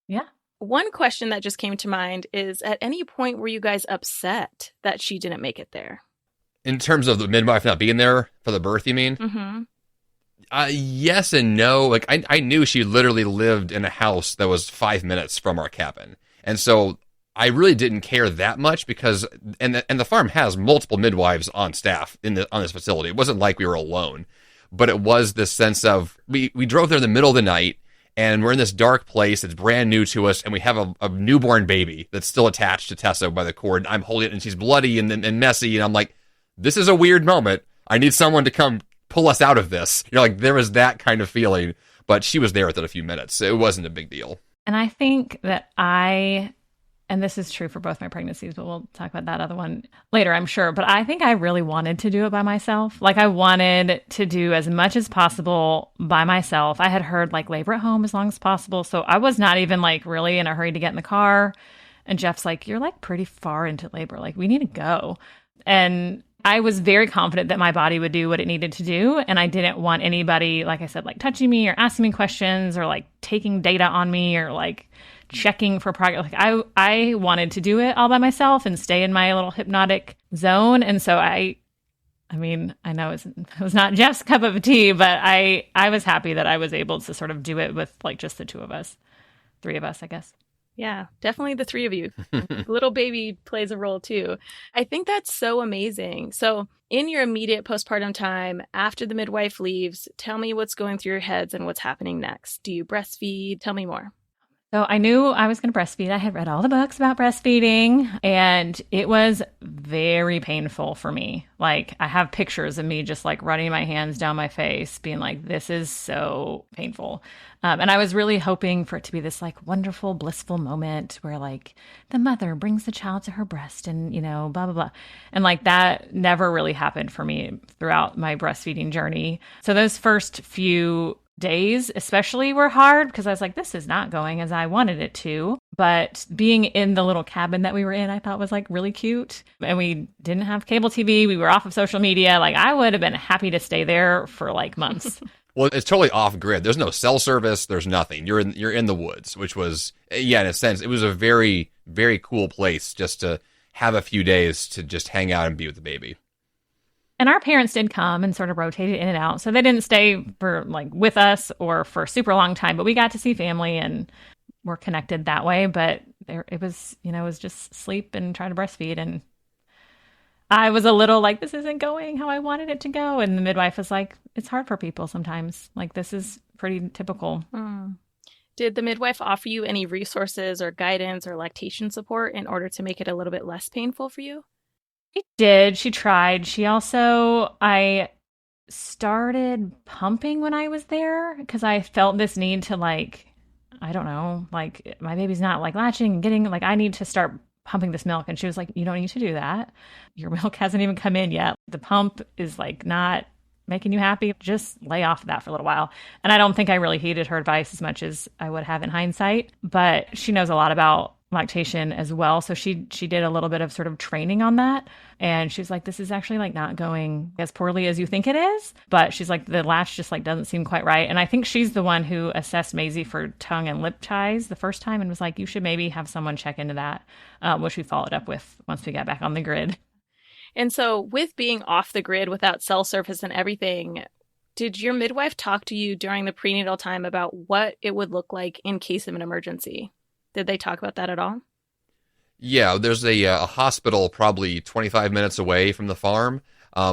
Yeah. One question that just came to mind is, at any point were you guys upset that she didn't make it there? In terms of the midwife not being there for the birth, you mean? Mm-hmm. Yes and no. Like, I knew she literally lived in a house that was 5 minutes from our cabin. And so I really didn't care that much because, and the farm has multiple midwives on staff on this facility. It wasn't like we were alone, but it was this sense of, we drove there in the middle of the night, and we're in this dark place. It's brand new to us, and we have a newborn baby that's still attached to Tessa by the cord. I'm holding it, and she's bloody and messy, and I'm like, this is a weird moment. I need someone to come pull us out of this. Like, there was that kind of feeling, but she was there within a few minutes. So it wasn't a big deal. And I think that and this is true for both my pregnancies, but we'll talk about that other one later, I'm sure. But I think I really wanted to do it by myself. Like, I wanted to do as much as possible by myself. I had heard like labor at home as long as possible. So I was not even like really in a hurry to get in the car. And Jeff's like, you're like pretty far into labor. Like, we need to go. And I was very confident that my body would do what it needed to do. And I didn't want anybody, like I said, like touching me or asking me questions or like taking data on me or like checking for progress. Like, I wanted to do it all by myself and stay in my little hypnotic zone. And so I know it was not Jeff's cup of tea, but I was happy that I was able to sort of do it with like just the two of us, three of us, I guess. Yeah, definitely the three of you. Little baby plays a role too. I think that's so amazing. So in your immediate postpartum time, after the midwife leaves, tell me what's going through your heads and what's happening next. Do you breastfeed? Tell me more. So I knew I was going to breastfeed. I had read all the books about breastfeeding, and it was very painful for me. Like, I have pictures of me just like running my hands down my face, being like, this is so painful. And I was really hoping for it to be this like wonderful, blissful moment where like the mother brings the child to her breast and, blah, blah, blah. And like that never really happened for me throughout my breastfeeding journey. So those first few days especially were hard because I was like, this is not going as I wanted it to. But being in the little cabin that we were in, I thought was like really cute. And we didn't have cable TV. We were off of social media. Like, I would have been happy to stay there for like months. Well, it's totally off grid. There's no cell service. There's nothing. You're in the woods, which was, in a sense, it was a very, very cool place just to have a few days to just hang out and be with the baby. And our parents did come and sort of rotated in and out. So they didn't stay for like with us or for a super long time, but we got to see family and were connected that way. But it was, it was just sleep and try to breastfeed. And I was a little like, this isn't going how I wanted it to go. And the midwife was like, it's hard for people sometimes. Like, this is pretty typical. Did the midwife offer you any resources or guidance or lactation support in order to make it a little bit less painful for you? She did. She tried. I started pumping when I was there because I felt this need to like, I don't know, like my baby's not like latching and getting like, I need to start pumping this milk. And she was like, you don't need to do that. Your milk hasn't even come in yet. The pump is like not making you happy. Just lay off of that for a little while. And I don't think I really heeded her advice as much as I would have in hindsight, but she knows a lot about lactation as well. So she did a little bit of sort of training on that. And she's like, this is actually like not going as poorly as you think it is. But she's like, the latch just like doesn't seem quite right. And I think she's the one who assessed Maisie for tongue and lip ties the first time and was like, you should maybe have someone check into that, which we followed up with once we got back on the grid. And so with being off the grid without cell service and everything, did your midwife talk to you during the prenatal time about what it would look like in case of an emergency? Did they talk about that at all? Yeah, there's a hospital probably 25 minutes away from the farm,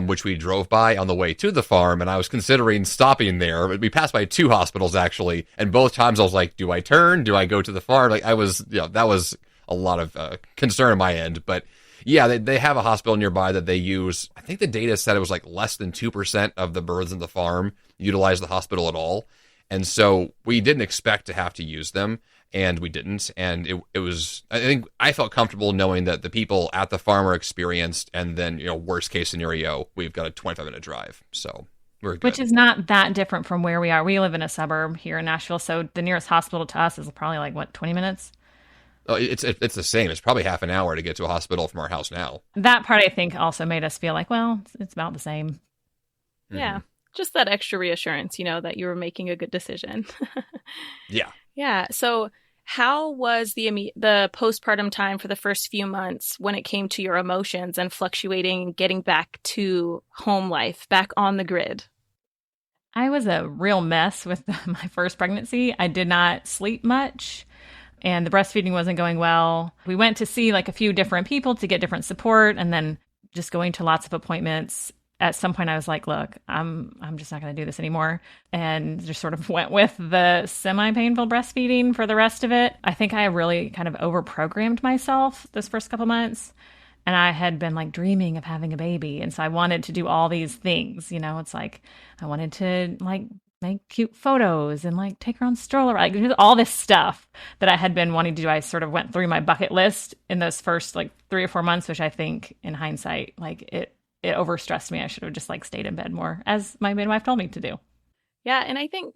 which we drove by on the way to the farm, and I was considering stopping there. We passed by 2 hospitals, actually, and both times I was like, do I turn? Do I go to the farm? Like, that was a lot of concern on my end. But yeah, they have a hospital nearby that they use. I think the data said it was like less than 2% of the births in the farm utilize the hospital at all. And so we didn't expect to have to use them. And we didn't. And it was, I think I felt comfortable knowing that the people at the farm are experienced. And then, worst case scenario, we've got a 25-minute drive. So we're good. Which is not that different from where we are. We live in a suburb here in Nashville. So the nearest hospital to us is probably like, 20 minutes? Oh, it's the same. It's probably half an hour to get to a hospital from our house now. That part, I think, also made us feel like, well, it's about the same. Yeah. Mm-hmm. Just that extra reassurance, that you were making a good decision. Yeah. Yeah. So how was the postpartum time for the first few months when it came to your emotions and fluctuating and getting back to home life, back on the grid? I was a real mess with my first pregnancy. I did not sleep much and the breastfeeding wasn't going well. We went to see like a few different people to get different support and then just going to lots of appointments. At some point I was like, look, I'm just not going to do this anymore. And just sort of went with the semi-painful breastfeeding for the rest of it. I think I really kind of overprogrammed myself those first couple months. And I had been like dreaming of having a baby. And so I wanted to do all these things, it's like, I wanted to like make cute photos and like take her on stroller, like all this stuff that I had been wanting to do. I sort of went through my bucket list in those first like 3 or 4 months, which I think in hindsight, like it overstressed me. I should have just like stayed in bed more, as my midwife told me to do. Yeah. And I think,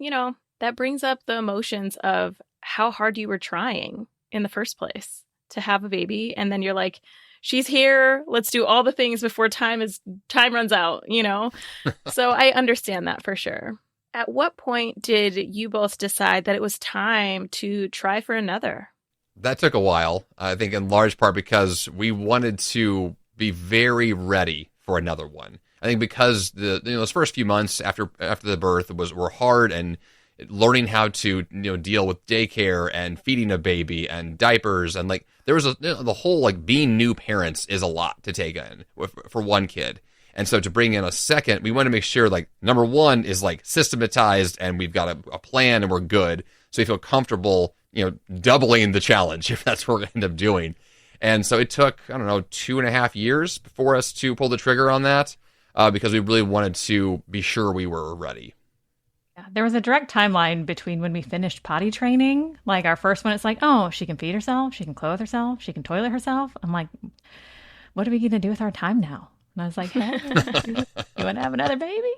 that brings up the emotions of how hard you were trying in the first place to have a baby. And then you're like, she's here. Let's do all the things before time runs out, So I understand that for sure. At what point did you both decide that it was time to try for another? That took a while, I think in large part because we wanted to be very ready for another one. I think because those first few months after the birth were hard, and learning how to deal with daycare and feeding a baby and diapers, and like there was the whole like being new parents is a lot to take in for one kid. And so to bring in a second, we want to make sure like number one is like systematized and we've got a plan and we're good. So you feel comfortable, doubling the challenge if that's what we're going to end up doing. And so it took, 2.5 years for us to pull the trigger on that because we really wanted to be sure we were ready. Yeah, there was a direct timeline between when we finished potty training. Like our first one, it's like, oh, she can feed herself, she can clothe herself, she can toilet herself. I'm like, what are we going to do with our time now? And I was like, hey, you want to have another baby?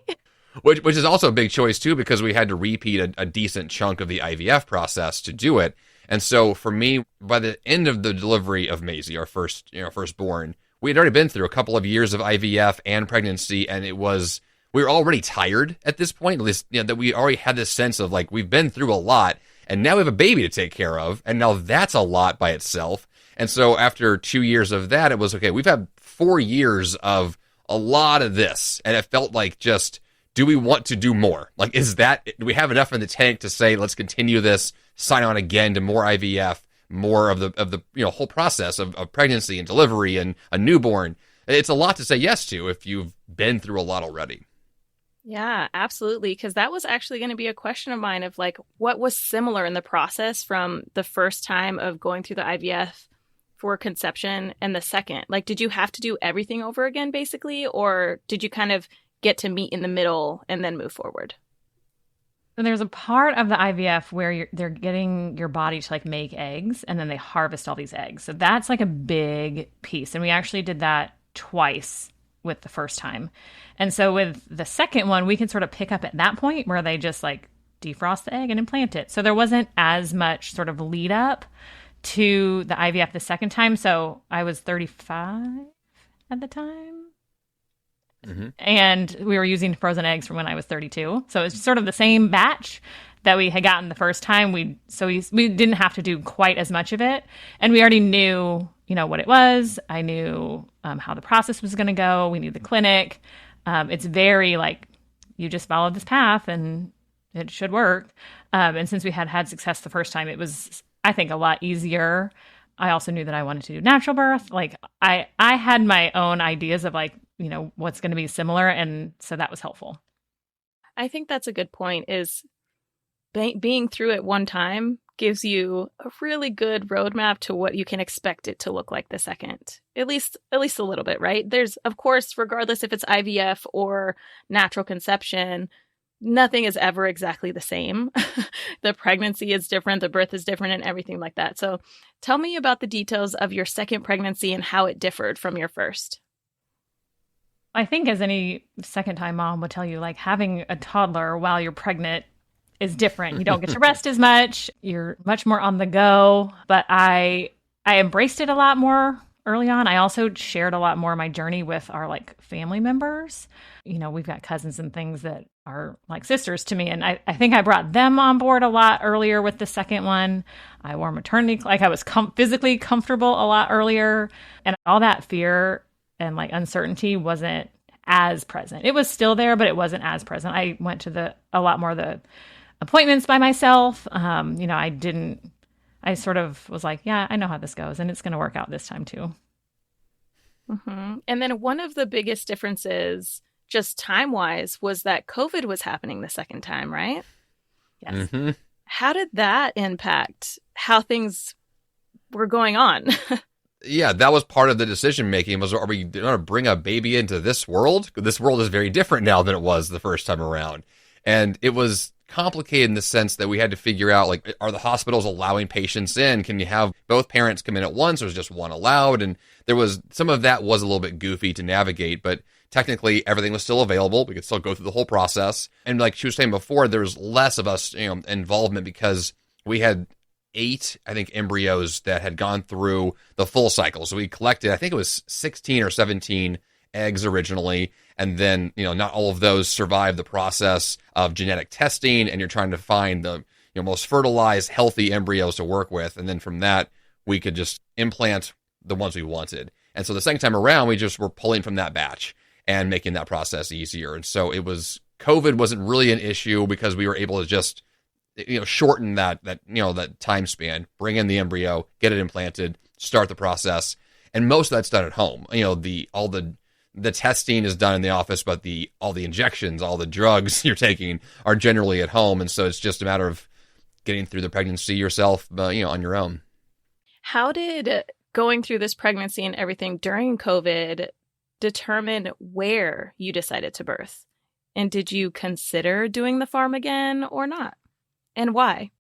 Which is also a big choice, too, because we had to repeat a decent chunk of the IVF process to do it. And so for me, by the end of the delivery of Maisie, our firstborn, we had already been through a couple of years of IVF and pregnancy, and we were already tired at this point, at least, that we already had this sense of like, we've been through a lot, and now we have a baby to take care of, and now that's a lot by itself. And so after 2 years of that, it was, okay, we've had 4 years of a lot of this, and it felt like just, do we want to do more? Like, do we have enough in the tank to say, let's continue this, sign on again to more IVF, more of the whole process of pregnancy and delivery and a newborn? It's a lot to say yes to if you've been through a lot already. Yeah, absolutely. Because that was actually going to be a question of mine of like, what was similar in the process from the first time of going through the IVF for conception and the second? Like, did you have to do everything over again, basically? Or did you kind of get to meet in the middle and then move forward? So there's a part of the IVF where they're getting your body to like make eggs, and then they harvest all these eggs. So that's like a big piece. And we actually did that twice with the first time. And so with the second one, we can sort of pick up at that point where they just like defrost the egg and implant it. So there wasn't as much sort of lead up to the IVF the second time. So I was 35 at the time. Mm-hmm. And we were using frozen eggs from when I was 32. So it's sort of the same batch that we had gotten the first time. We didn't have to do quite as much of it. And we already knew, what it was. I knew how the process was going to go. We knew the clinic. It's very like, you just followed this path and it should work. And since we had success the first time, it was, I think, a lot easier. I also knew that I wanted to do natural birth. Like I had my own ideas of like, what's going to be similar. And so that was helpful. I think that's a good point is being through it one time gives you a really good roadmap to what you can expect it to look like the second, at least a little bit, right? There's, of course, regardless if it's IVF or natural conception, nothing is ever exactly the same. The pregnancy is different, the birth is different, and everything like that. So tell me about the details of your second pregnancy and how it differed from your first. I think as any second-time mom would tell you, like having a toddler while you're pregnant is different. You don't get to rest as much. You're much more on the go. But I embraced it a lot more early on. I also shared a lot more of my journey with our like family members. We've got cousins and things that are like sisters to me. And I think I brought them on board a lot earlier with the second one. I wore maternity, like I was physically comfortable a lot earlier. And all that fear and like uncertainty wasn't as present. It was still there, but it wasn't as present. I went to a lot more of the appointments by myself. I sort of was like, yeah, I know how this goes and it's going to work out this time too. Mm-hmm. And then one of the biggest differences just time-wise was that COVID was happening the second time, right? Yes. Mm-hmm. How did that impact how things were going on? Yeah, that was part of the decision making was, are we going to bring a baby into this world? This world is very different now than it was the first time around. And it was complicated in the sense that we had to figure out, like, are the hospitals allowing patients in? Can you have both parents come in at once, or is just one allowed? And there was, some of that was a little bit goofy to navigate, but technically everything was still available. We could still go through the whole process. And like she was saying before, there was less of us, involvement because we had 8, I think, embryos that had gone through the full cycle. So we collected, I think it was 16 or 17 eggs originally. And then, not all of those survive the process of genetic testing. And you're trying to find the most fertilized, healthy embryos to work with. And then from that, we could just implant the ones we wanted. And so the second time around, we just were pulling from that batch and making that process easier. And so COVID wasn't really an issue because we were able to just shorten that time span, bring in the embryo, get it implanted, start the process. And most of that's done at home. All the testing is done in the office, but all the injections, all the drugs you're taking are generally at home. And so it's just a matter of getting through the pregnancy yourself, on your own. How did going through this pregnancy and everything during COVID determine where you decided to birth? And did you consider doing the farm again or not? And why?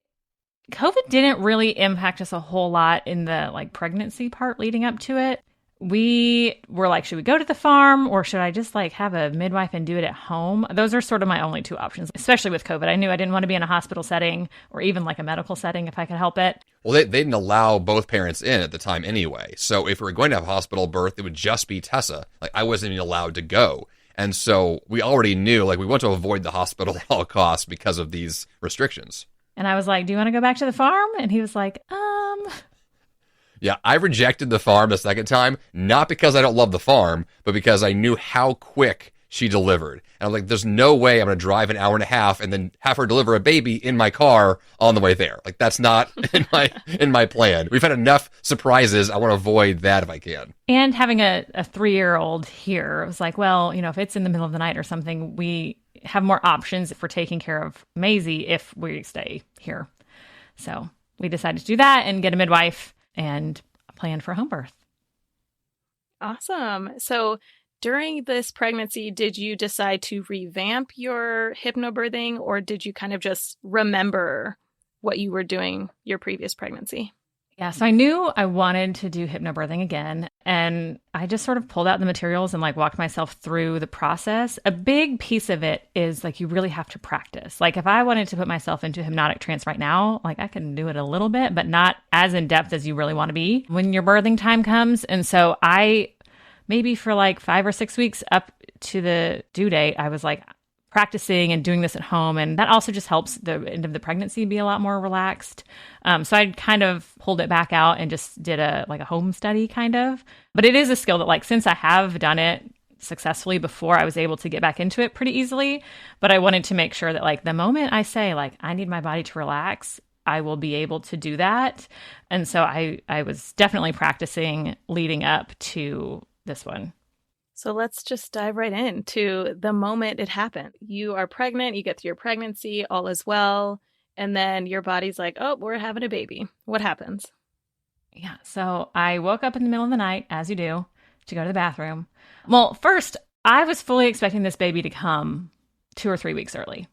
COVID didn't really impact us a whole lot in the pregnancy part leading up to it. We were like, should we go to the farm or should I just have a midwife and do it at home? Those are sort of my only two options, especially with COVID. I knew I didn't want to be in a hospital setting or even a medical setting if I could help it. Well, they didn't allow both parents in at the time anyway. So if we were going to have a hospital birth, it would just be Tessa. I wasn't even allowed to go. And so we already knew, we want to avoid the hospital at all costs because of these restrictions. And I was like, do you want to go back to the farm? And he was like, Yeah, I rejected the farm the second time, not because I don't love the farm, but because I knew how quick she delivered. And I was like, there's no way I'm going to drive an hour and a half and then have her deliver a baby in my car on the way there. That's not in my plan. We've had enough surprises. I want to avoid that if I can. And having a 3-year-old here, it was like, well, if it's in the middle of the night or something, we have more options for taking care of Maisie if we stay here. So we decided to do that and get a midwife and plan for home birth. Awesome. So during this pregnancy, did you decide to revamp your hypnobirthing or did you kind of just remember what you were doing your previous pregnancy? Yeah, so I knew I wanted to do hypnobirthing again, and I just sort of pulled out the materials and walked myself through the process. A big piece of it is you really have to practice. If I wanted to put myself into hypnotic trance right now, I can do it a little bit, but not as in depth as you really want to be when your birthing time comes. And so I, maybe for 5 or 6 weeks up to the due date, I was practicing and doing this at home. And that also just helps the end of the pregnancy be a lot more relaxed. So I kind of pulled it back out and just did a home study kind of. But it is a skill that since I have done it successfully before, I was able to get back into it pretty easily. But I wanted to make sure that the moment I say I need my body to relax, I will be able to do that. And so I was definitely practicing leading up to this one. So let's just dive right into the moment it happened. You are pregnant, you get through your pregnancy, all is well, and then your body's like, oh, we're having a baby. What happens? Yeah, so I woke up in the middle of the night, as you do, to go to the bathroom. Well, first, I was fully expecting this baby to come 2 or 3 weeks early.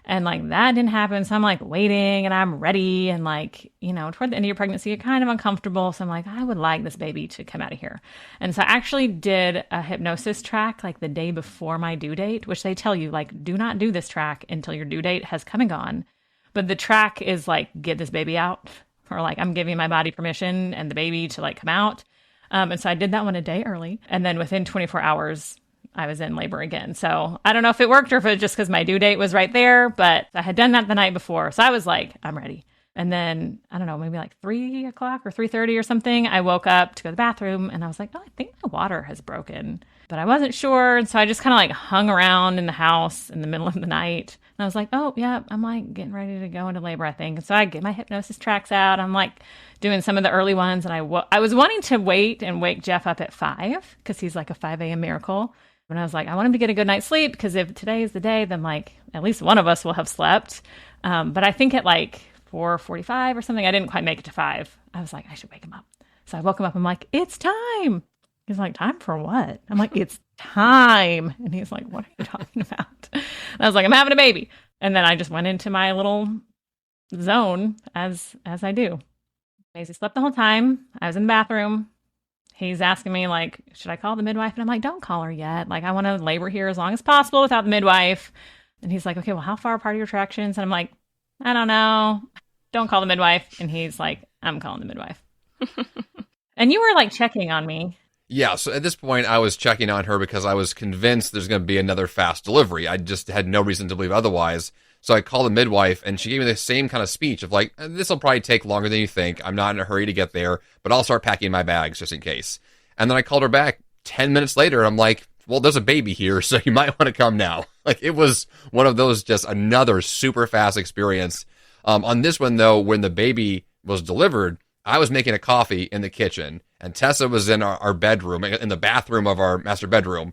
And that didn't happen. So I'm waiting and I'm ready. And toward the end of your pregnancy, you're kind of uncomfortable. So I'm I would like this baby to come out of here. And so I actually did a hypnosis track the day before my due date, which they tell you, do not do this track until your due date has come and gone. But the track is get this baby out, or I'm giving my body permission and the baby to come out. And so I did that one a day early. And then within 24 hours, I was in labor again. So I don't know if it worked or if it was just because my due date was right there, but I had done that the night before. So I was I'm ready. And then, I don't know, maybe 3 o'clock or 3:30 or something, I woke up to go to the bathroom and I was oh, I think the water has broken. But I wasn't sure. And so I just kind of hung around in the house in the middle of the night. And I was oh, yeah, I'm getting ready to go into labor, I think. And so I get my hypnosis tracks out. I'm doing some of the early ones. And I was wanting to wait and wake Jeff up at 5 because he's a 5 a.m. miracle. And I was I want him to get a good night's sleep because if today is the day, then at least one of us will have slept. But I think at 4:45 or something, I didn't quite make it to 5. I was I should wake him up. So I woke him up. I'm it's time. He's time for what? I'm it's time. And he's what are you talking about? And I was I'm having a baby. And then I just went into my little zone as I do. Maisie slept the whole time. I was in the bathroom. He's asking me, should I call the midwife? And I'm don't call her yet. I want to labor here as long as possible without the midwife. And he's okay, well, how far apart are your tractions? And I'm I don't know. Don't call the midwife. And he's I'm calling the midwife. And you were checking on me. Yeah, so at this point, I was checking on her because I was convinced there's going to be another fast delivery. I just had no reason to believe otherwise. So I called the midwife, and she gave me the same kind of speech of this will probably take longer than you think. I'm not in a hurry to get there, but I'll start packing my bags just in case. And then I called her back 10 minutes later. I'm well, there's a baby here, so you might want to come now. It was one of those, just another super fast experience. On this one, though, when the baby was delivered, I was making a coffee in the kitchen, and Tessa was in our bedroom, in the bathroom of our master bedroom.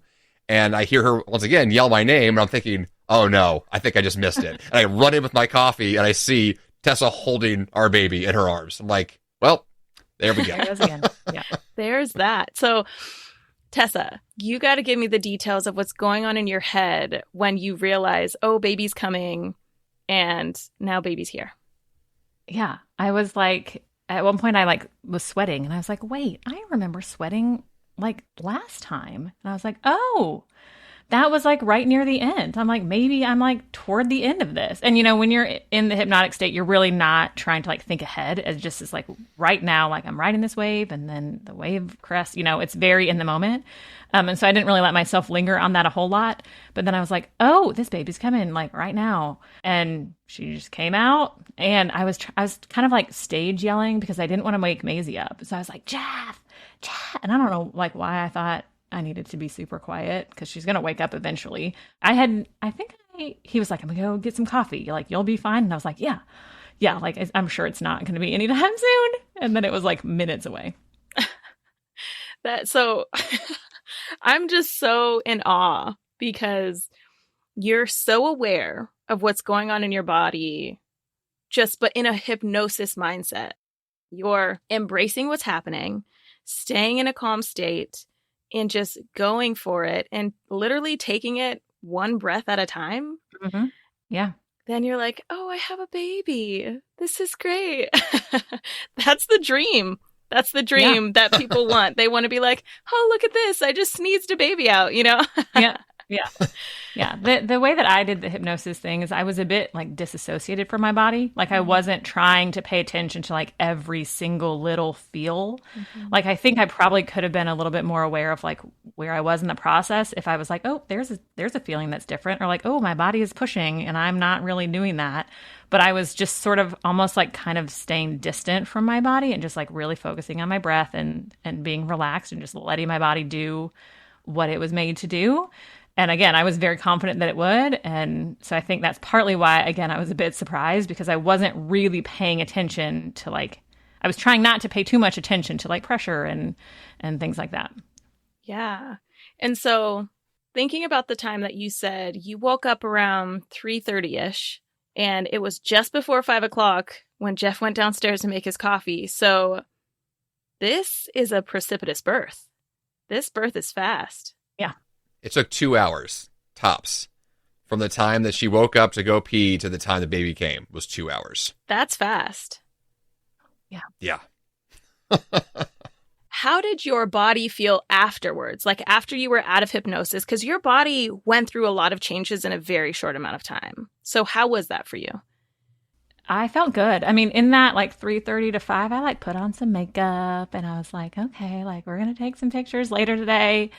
And I hear her, once again, yell my name, and I'm thinking, oh no, I think I just missed it. And I run in with my coffee, and I see Tessa holding our baby in her arms. I'm like, well, there we go. There it is again. Yeah. There's that. So, Tessa, you got to give me the details of what's going on in your head when you realize, oh, baby's coming and now baby's here. Yeah. I was like, at one point I like was sweating and I was like, wait, I remember sweating like last time. And I was like, oh, that was like right near the end. I'm like, maybe I'm like toward the end of this. And, you know, when you're in the hypnotic state, you're really not trying to like think ahead. It's just is like right now, like I'm riding this wave and then the wave crest, you know, it's very in the moment. And so I didn't really let myself linger on that a whole lot. But then I was like, oh, this baby's coming like right now. And she just came out and I was kind of like stage yelling because I didn't want to wake Maisie up. So I was like, Jeff. And I don't know like why I thought I needed to be super quiet because she's going to wake up eventually. He was like, I'm going to go get some coffee. Like, you'll be fine. And I was like, yeah, like, I'm sure it's not going to be anytime soon. And then it was like minutes away. So I'm just so in awe because you're so aware of what's going on in your body, but in a hypnosis mindset. You're embracing what's happening, staying in a calm state, and just going for it and literally taking it one breath at a time. Mm-hmm. Yeah. Then you're like, oh, I have a baby. This is great. That's the dream. That's the dream that people want. They want to be like, oh, look at this. I just sneezed a baby out, you know? Yeah. The way that I did the hypnosis thing is I was a bit like disassociated from my body. Like I wasn't trying to pay attention to like every single little feel. Mm-hmm. Like I think I probably could have been a little bit more aware of like where I was in the process if I was like, oh, there's a feeling that's different, or like, oh, my body is pushing and I'm not really doing that. But I was just sort of almost like kind of staying distant from my body and just like really focusing on my breath and being relaxed and just letting my body do what it was made to do. And again, I was very confident that it would. And so I think that's partly why, again, I was a bit surprised because I wasn't really paying attention to like, I was trying not to pay too much attention to like pressure and things like that. Yeah. And so thinking about the time that you said you woke up around 3:30ish and it was just before 5 o'clock when Jeff went downstairs to make his coffee. So this is a precipitous birth. This birth is fast. Yeah. It took 2 hours, tops. From the time that she woke up to go pee to the time the baby came was 2 hours. That's fast. Yeah. How did your body feel afterwards? Like after you were out of hypnosis? Because your body went through a lot of changes in a very short amount of time. So how was that for you? I felt good. I mean, in that like 3:30 to 5, I like put on some makeup and I was like, okay, like we're going to take some pictures later today.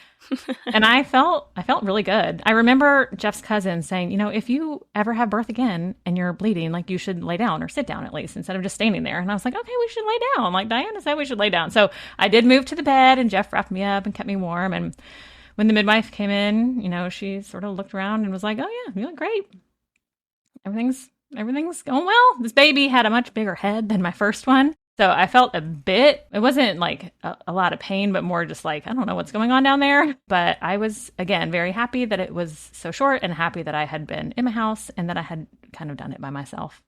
And I felt really good. I remember Jeff's cousin saying, you know, if you ever have birth again and you're bleeding, like you should lay down or sit down at least instead of just standing there. And I was like, okay, we should lay down. Like Diana said, we should lay down. So I did move to the bed and Jeff wrapped me up and kept me warm. And when the midwife came in, you know, she sort of looked around and was like, oh yeah, you look great. Everything's going well. This baby had a much bigger head than my first one. So I felt it wasn't like a lot of pain, but more just like, I don't know what's going on down there. But I was, again, very happy that it was so short and happy that I had been in my house and that I had kind of done it by myself.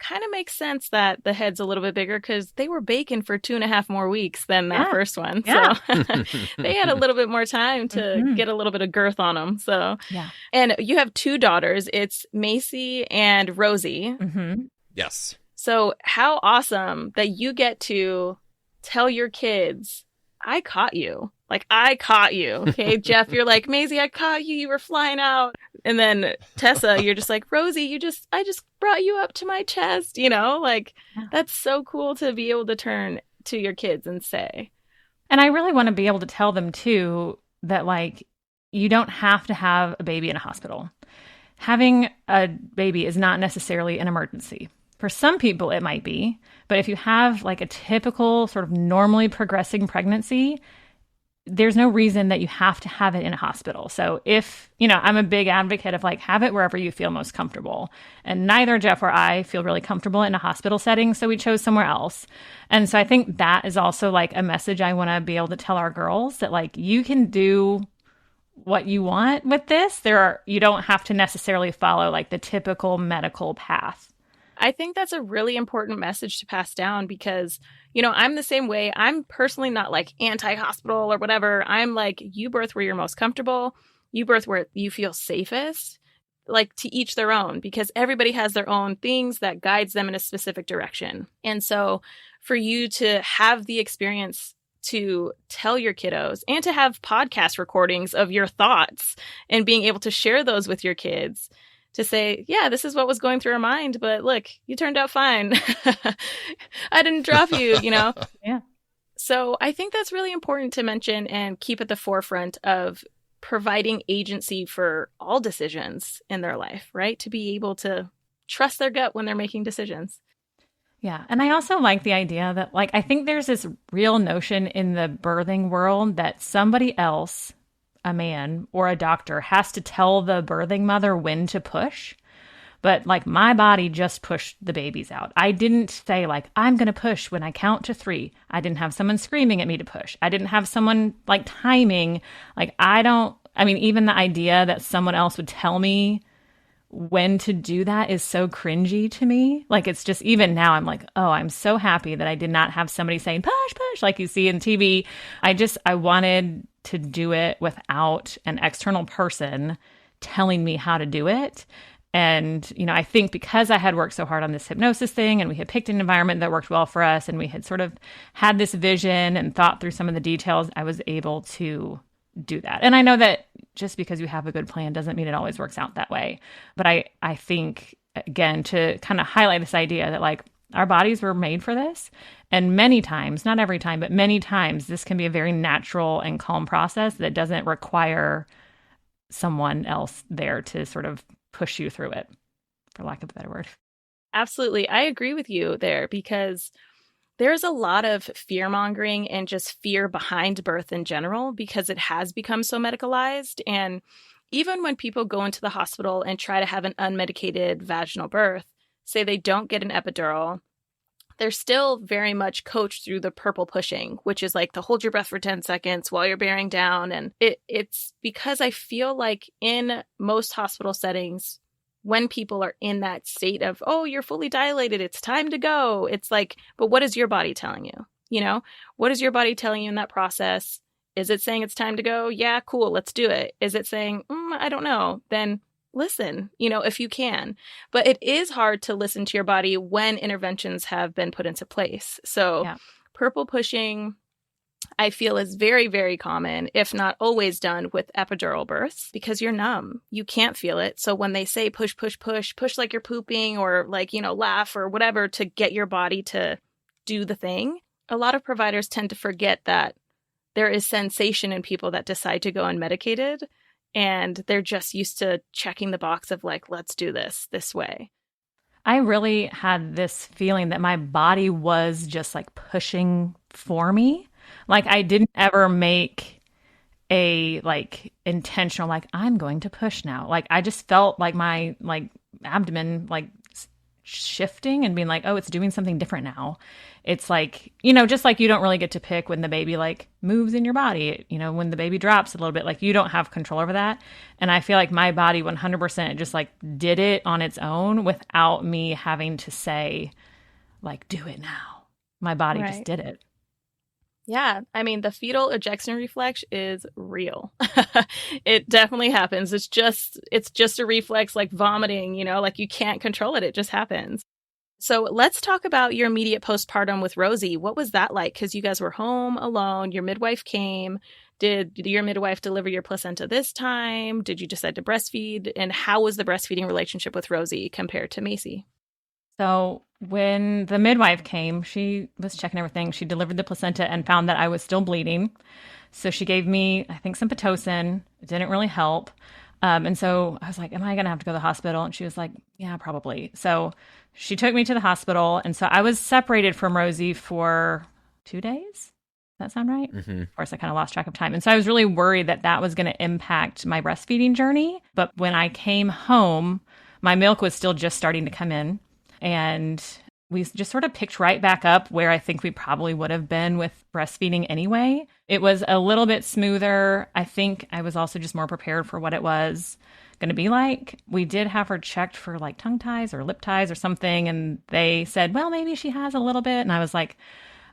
Kind of makes sense that the head's a little bit bigger because they were baking for 2.5 more weeks than that first one. Yeah. So they had a little bit more time to get a little bit of girth on them. So, yeah. And you have 2 daughters. It's Maisie and Rosie. Mm-hmm. Yes. So how awesome that you get to tell your kids, I caught you. Like, I caught you. Okay, Jeff, you're like, Maisie, I caught you. You were flying out. And then Tessa, you're just like, Rosie, I just brought you up to my chest. You know, like, that's so cool to be able to turn to your kids and say. And I really want to be able to tell them, too, that, like, you don't have to have a baby in a hospital. Having a baby is not necessarily an emergency. For some people, it might be. But if you have, like, a typical sort of normally progressing pregnancy, there's no reason that you have to have it in a hospital. So if, you know, I'm a big advocate of like, have it wherever you feel most comfortable. And neither Jeff or I feel really comfortable in a hospital setting. So we chose somewhere else. And so I think that is also like a message I want to be able to tell our girls that like, you can do what you want with this. You don't have to necessarily follow like the typical medical path. I think that's a really important message to pass down because, I'm the same way. I'm personally not like anti-hospital or whatever. I'm like, you birth where you're most comfortable. You birth where you feel safest, like to each their own, because everybody has their own things that guides them in a specific direction. And so for you to have the experience to tell your kiddos and to have podcast recordings of your thoughts and being able to share those with your kids to say, yeah, this is what was going through our mind, but look, you turned out fine. I didn't drop you, Yeah. So I think that's really important to mention and keep at the forefront of providing agency for all decisions in their life, right? To be able to trust their gut when they're making decisions. Yeah. And I also like the idea that, I think there's this real notion in the birthing world that somebody else, a man or a doctor, has to tell the birthing mother when to push. But my body just pushed the babies out. I didn't say I'm going to push when I count to 3. I didn't have someone screaming at me to push. I didn't have someone timing. Even the idea that someone else would tell me when to do that is so cringy to me. It's just, even now I'm like, oh, I'm so happy that I did not have somebody saying push like you see in TV. I wanted to do it without an external person telling me how to do it. And, I think because I had worked so hard on this hypnosis thing and we had picked an environment that worked well for us and we had sort of had this vision and thought through some of the details, I was able to do that. And I know that just because you have a good plan doesn't mean it always works out that way. But I think, again, to kind of highlight this idea that our bodies were made for this. And many times, not every time, but many times, this can be a very natural and calm process that doesn't require someone else there to sort of push you through it, for lack of a better word. Absolutely. I agree with you there because there's a lot of fear mongering and just fear behind birth in general because it has become so medicalized. And even when people go into the hospital and try to have an unmedicated vaginal birth, say they don't get an epidural, they're still very much coached through the purple pushing, which is the hold your breath for 10 seconds while you're bearing down. And it's because I feel like in most hospital settings, when people are in that state of, oh, you're fully dilated, it's time to go. It's but what is your body telling you? What is your body telling you in that process? Is it saying it's time to go? Yeah, cool, let's do it. Is it saying, I don't know? Then listen, if you can. But it is hard to listen to your body when interventions have been put into place. So purple pushing, I feel, is very, very common, if not always done with epidural births because you're numb. You can't feel it. So when they say push, push, push, push like you're pooping or laugh or whatever to get your body to do the thing, a lot of providers tend to forget that there is sensation in people that decide to go unmedicated. And they're just used to checking the box of let's do this way. I really had this feeling that my body was just pushing for me. I didn't ever make a intentional, I'm going to push now. I just felt my abdomen shifting and being oh, it's doing something different now. It's just you don't really get to pick when the baby moves in your body, when the baby drops a little bit, you don't have control over that. And I feel my body 100% just did it on its own without me having to say do it now. My body just did it. Yeah. The fetal ejection reflex is real. It definitely happens. It's just a reflex vomiting, you can't control it. It just happens. So let's talk about your immediate postpartum with Rosie. What was that like? Because you guys were home alone. Your midwife came. Did your midwife deliver your placenta this time? Did you decide to breastfeed? And how was the breastfeeding relationship with Rosie compared to Maisie? So when the midwife came, she was checking everything. She delivered the placenta and found that I was still bleeding. So she gave me, I think, some Pitocin. It didn't really help. And so I was like, am I going to have to go to the hospital? And she was like, yeah, probably. So she took me to the hospital. And so I was separated from Rosie for 2 days. Does that sound right? Mm-hmm. Of course, I kind of lost track of time. And so I was really worried that that was going to impact my breastfeeding journey. But when I came home, my milk was still just starting to come in. And we just sort of picked right back up where I think we probably would have been with breastfeeding anyway. It was a little bit smoother. I think I was also just more prepared for what it was. going to be like. We did have her checked for like tongue ties or lip ties or something. And they said, well, maybe she has a little bit. And I was like,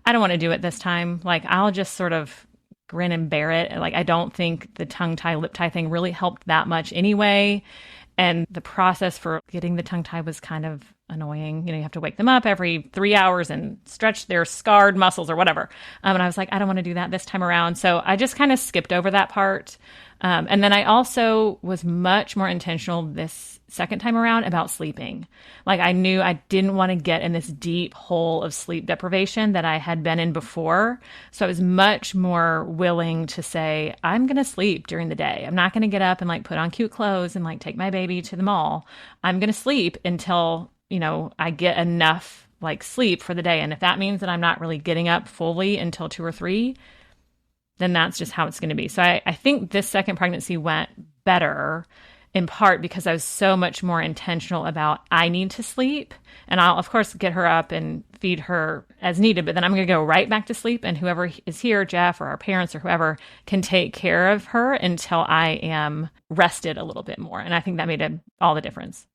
I don't want to do it this time. Like, I'll just sort of grin and bear it. Like, I don't think the tongue tie, lip tie thing really helped that much anyway. And the process for getting the tongue tie was kind of annoying. You know, you have to wake them up every 3 hours and stretch their scarred muscles or whatever. And I was like, I don't want to do that this time around. So I just kind of skipped over that part. And then I also was much more intentional this second time around about sleeping. Like, I knew I didn't want to get in this deep hole of sleep deprivation that I had been in before. So I was much more willing to say, I'm going to sleep during the day. I'm not going to get up and like put on cute clothes and like take my baby to the mall. I'm going to sleep until, you know, I get enough like sleep for the day. And if that means that I'm not really getting up fully until 2 or 3, then that's just how it's going to be. So I think this second pregnancy went better in part because I was so much more intentional about I need to sleep, and I'll of course get her up and feed her as needed, but then I'm going to go right back to sleep, and whoever is here, Jeff or our parents or whoever, can take care of her until I am rested a little bit more. And I think that made all the difference.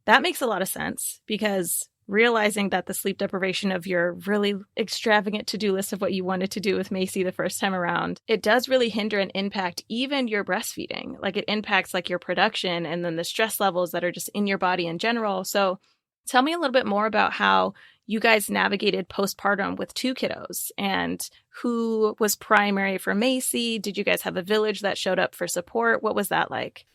That makes a lot of sense, because realizing that the sleep deprivation of your really extravagant to-do list of what you wanted to do with Maisie the first time around, it does really hinder and impact even your breastfeeding. Like, it impacts like your production and then the stress levels that are just in your body in general. So tell me a little bit more about how you guys navigated postpartum with 2 kiddos, and who was primary for Maisie. Did you guys have a village that showed up for support? What was that like?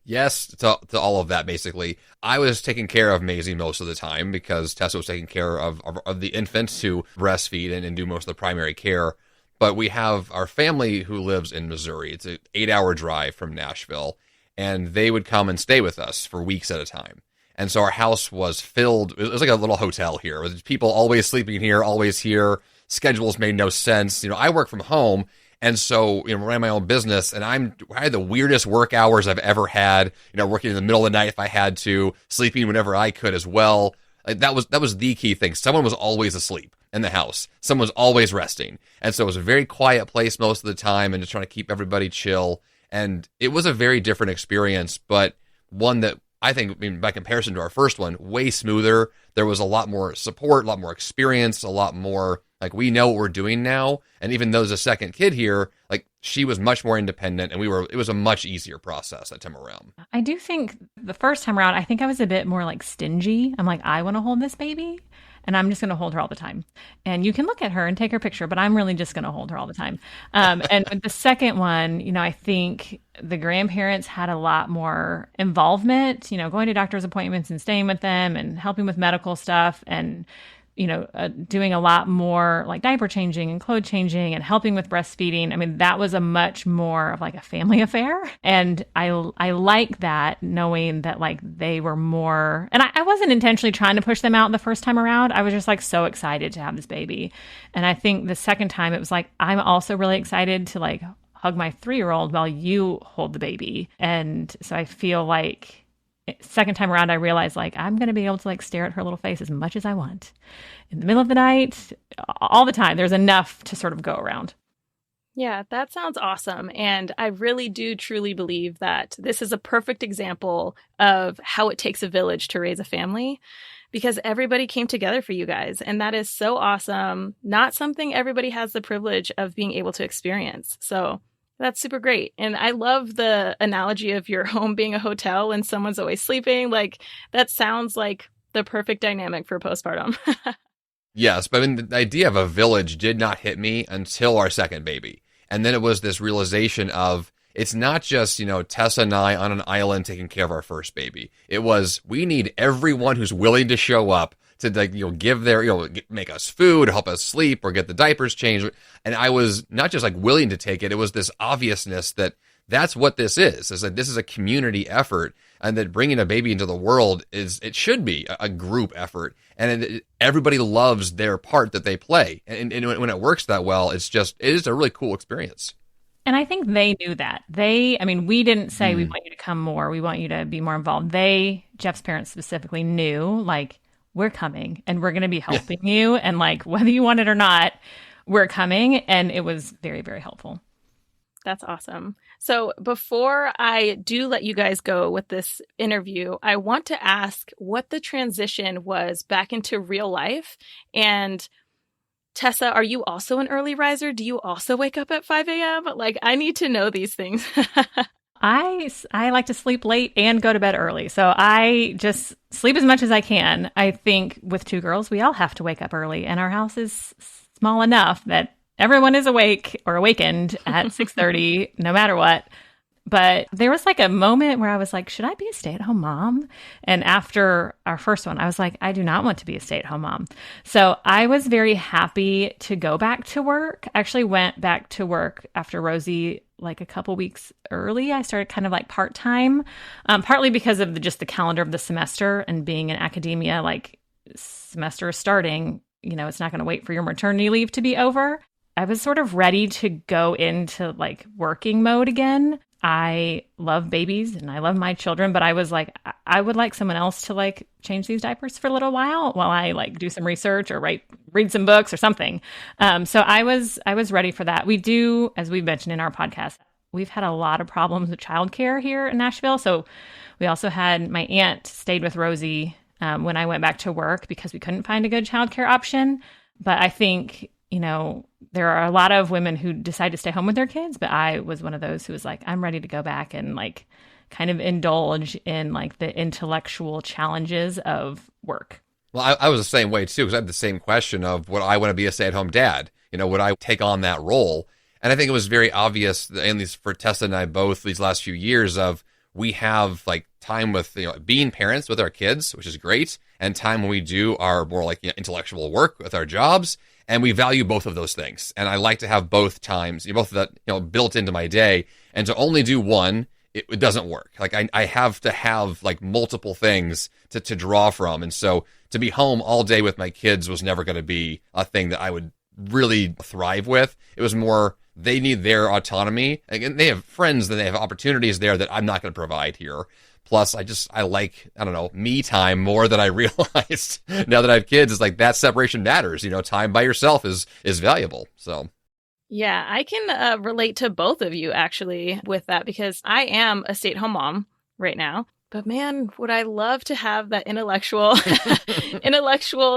Yes, to all of that, basically. I was taking care of Maisie most of the time because Tessa was taking care of the infants who breastfeed and do most of the primary care. But we have our family who lives in Missouri. It's an 8-hour drive from Nashville, and they would come and stay with us for weeks at a time. And so our house was filled. It was like a little hotel here, with people always sleeping here, always here. Schedules made no sense. You know, I work from home. And so, you know, running my own business, and I had the weirdest work hours I've ever had, you know, working in the middle of the night if I had to, sleeping whenever I could as well. Like, that was the key thing. Someone was always asleep in the house. Someone was always resting. And so it was a very quiet place most of the time, and just trying to keep everybody chill. And it was a very different experience, but one that I think, I mean, by comparison to our first one, way smoother. There was a lot more support, a lot more experience, a lot more, like, we know what we're doing now. And even though there's a second kid here, like, she was much more independent, and it was a much easier process that time around. I do think the first time around, I think I was a bit more like stingy. I'm like, I want to hold this baby, and I'm just going to hold her all the time. And you can look at her and take her picture, but I'm really just going to hold her all the time. And with the second one, you know, I think the grandparents had a lot more involvement, you know, going to doctor's appointments and staying with them and helping with medical stuff, and you know, doing a lot more like diaper changing and clothes changing and helping with breastfeeding. I mean, that was a much more of like a family affair. And I like that, knowing that like they were more, and I wasn't intentionally trying to push them out the first time around. I was just like so excited to have this baby. And I think the second time it was like, I'm also really excited to like hug my 3-year-old while you hold the baby. And so I feel like second time around, I realized like I'm going to be able to like stare at her little face as much as I want in the middle of the night, all the time. There's enough to sort of go around. Yeah, that sounds awesome. And I really do truly believe that this is a perfect example of how it takes a village to raise a family, because everybody came together for you guys. And that is so awesome. Not something everybody has the privilege of being able to experience. So that's super great. And I love the analogy of your home being a hotel and someone's always sleeping. Like, that sounds like the perfect dynamic for postpartum. Yes, but I mean, the idea of a village did not hit me until our second baby. And then it was this realization of, it's not just, you know, Tessa and I on an island taking care of our first baby. It was, we need everyone who's willing to show up to, like, you know, give their, you know, make us food, help us sleep, or get the diapers changed. And I was not just like willing to take it. It was this obviousness that that's what this is. Is that this is a community effort, and that bringing a baby into the world it should be a group effort. And everybody loves their part that they play. And when it works that well, it is a really cool experience. And I think they knew that. I mean, we didn't say we want you to come more, we want you to be more involved. Jeff's parents specifically knew, like, we're coming and we're going to be helping you. And like, whether you want it or not, we're coming. And it was very, very helpful. That's awesome. So before I do let you guys go with this interview, I want to ask what the transition was back into real life. And Tessa, are you also an early riser? Do you also wake up at 5 a.m.? Like, I need to know these things. I like to sleep late and go to bed early. So I just sleep as much as I can. I think with 2 girls, we all have to wake up early, and our house is small enough that everyone is awake or awakened at 6:30, no matter what. But there was like a moment where I was like, should I be a stay-at-home mom? And after our first one, I was like, I do not want to be a stay-at-home mom. So I was very happy to go back to work. I actually went back to work after Rosie like a couple weeks early. I started kind of like part-time, partly because of just the calendar of the semester and being in academia, like semester is starting, it's not going to wait for your maternity leave to be over. I was sort of ready to go into like working mode again. I love babies and I love my children, but I was like, I would like someone else to like change these diapers for a little while I like do some research or read some books or something. So I was ready for that. We do, as we mentioned in our podcast, we've had a lot of problems with childcare here in Nashville. So we also had my aunt stayed with Rosie when I went back to work because we couldn't find a good childcare option. But I think, there are a lot of women who decide to stay home with their kids, but I was one of those who was like, I'm ready to go back and like kind of indulge in like the intellectual challenges of work. Well, I was the same way too, because I had the same question of would I want to be a stay-at-home dad? Would I take on that role? And I think it was very obvious, at least for Tessa and I both these last few years, of we have like time with being parents with our kids, which is great, and time when we do our more like intellectual work with our jobs. And we value both of those things. And I like to have both times, both of that, built into my day. And to only do one, it doesn't work. Like I have to have like multiple things to draw from. And so to be home all day with my kids was never going to be a thing that I would really thrive with. It was more, they need their autonomy. And they have friends and they have opportunities there that I'm not going to provide here. Plus, I like, me time more than I realized now that I have kids. It's like that separation matters. Time by yourself is valuable. So, yeah, I can relate to both of you actually with that because I am a stay-at-home mom right now. But man, would I love to have that intellectual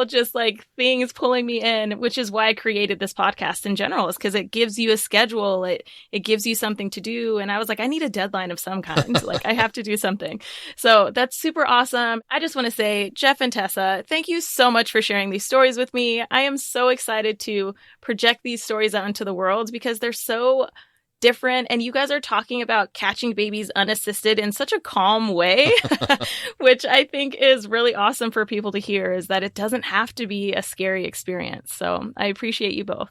just like things pulling me in, which is why I created this podcast in general, is because it gives you a schedule. It gives you something to do. And I was like, I need a deadline of some kind. Like I have to do something. So that's super awesome. I just want to say, Jeff and Tessa, thank you so much for sharing these stories with me. I am so excited to project these stories out into the world because they're so different. And you guys are talking about catching babies unassisted in such a calm way, which I think is really awesome for people to hear, is that it doesn't have to be a scary experience. So I appreciate you both.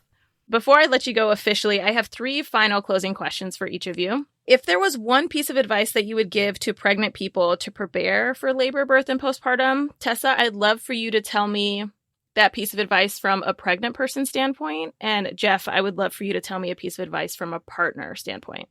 Before I let you go officially, I have 3 final closing questions for each of you. If there was one piece of advice that you would give to pregnant people to prepare for labor, birth, and postpartum, Tessa, I'd love for you to tell me that piece of advice from a pregnant person standpoint. And Jeff, I would love for you to tell me a piece of advice from a partner standpoint.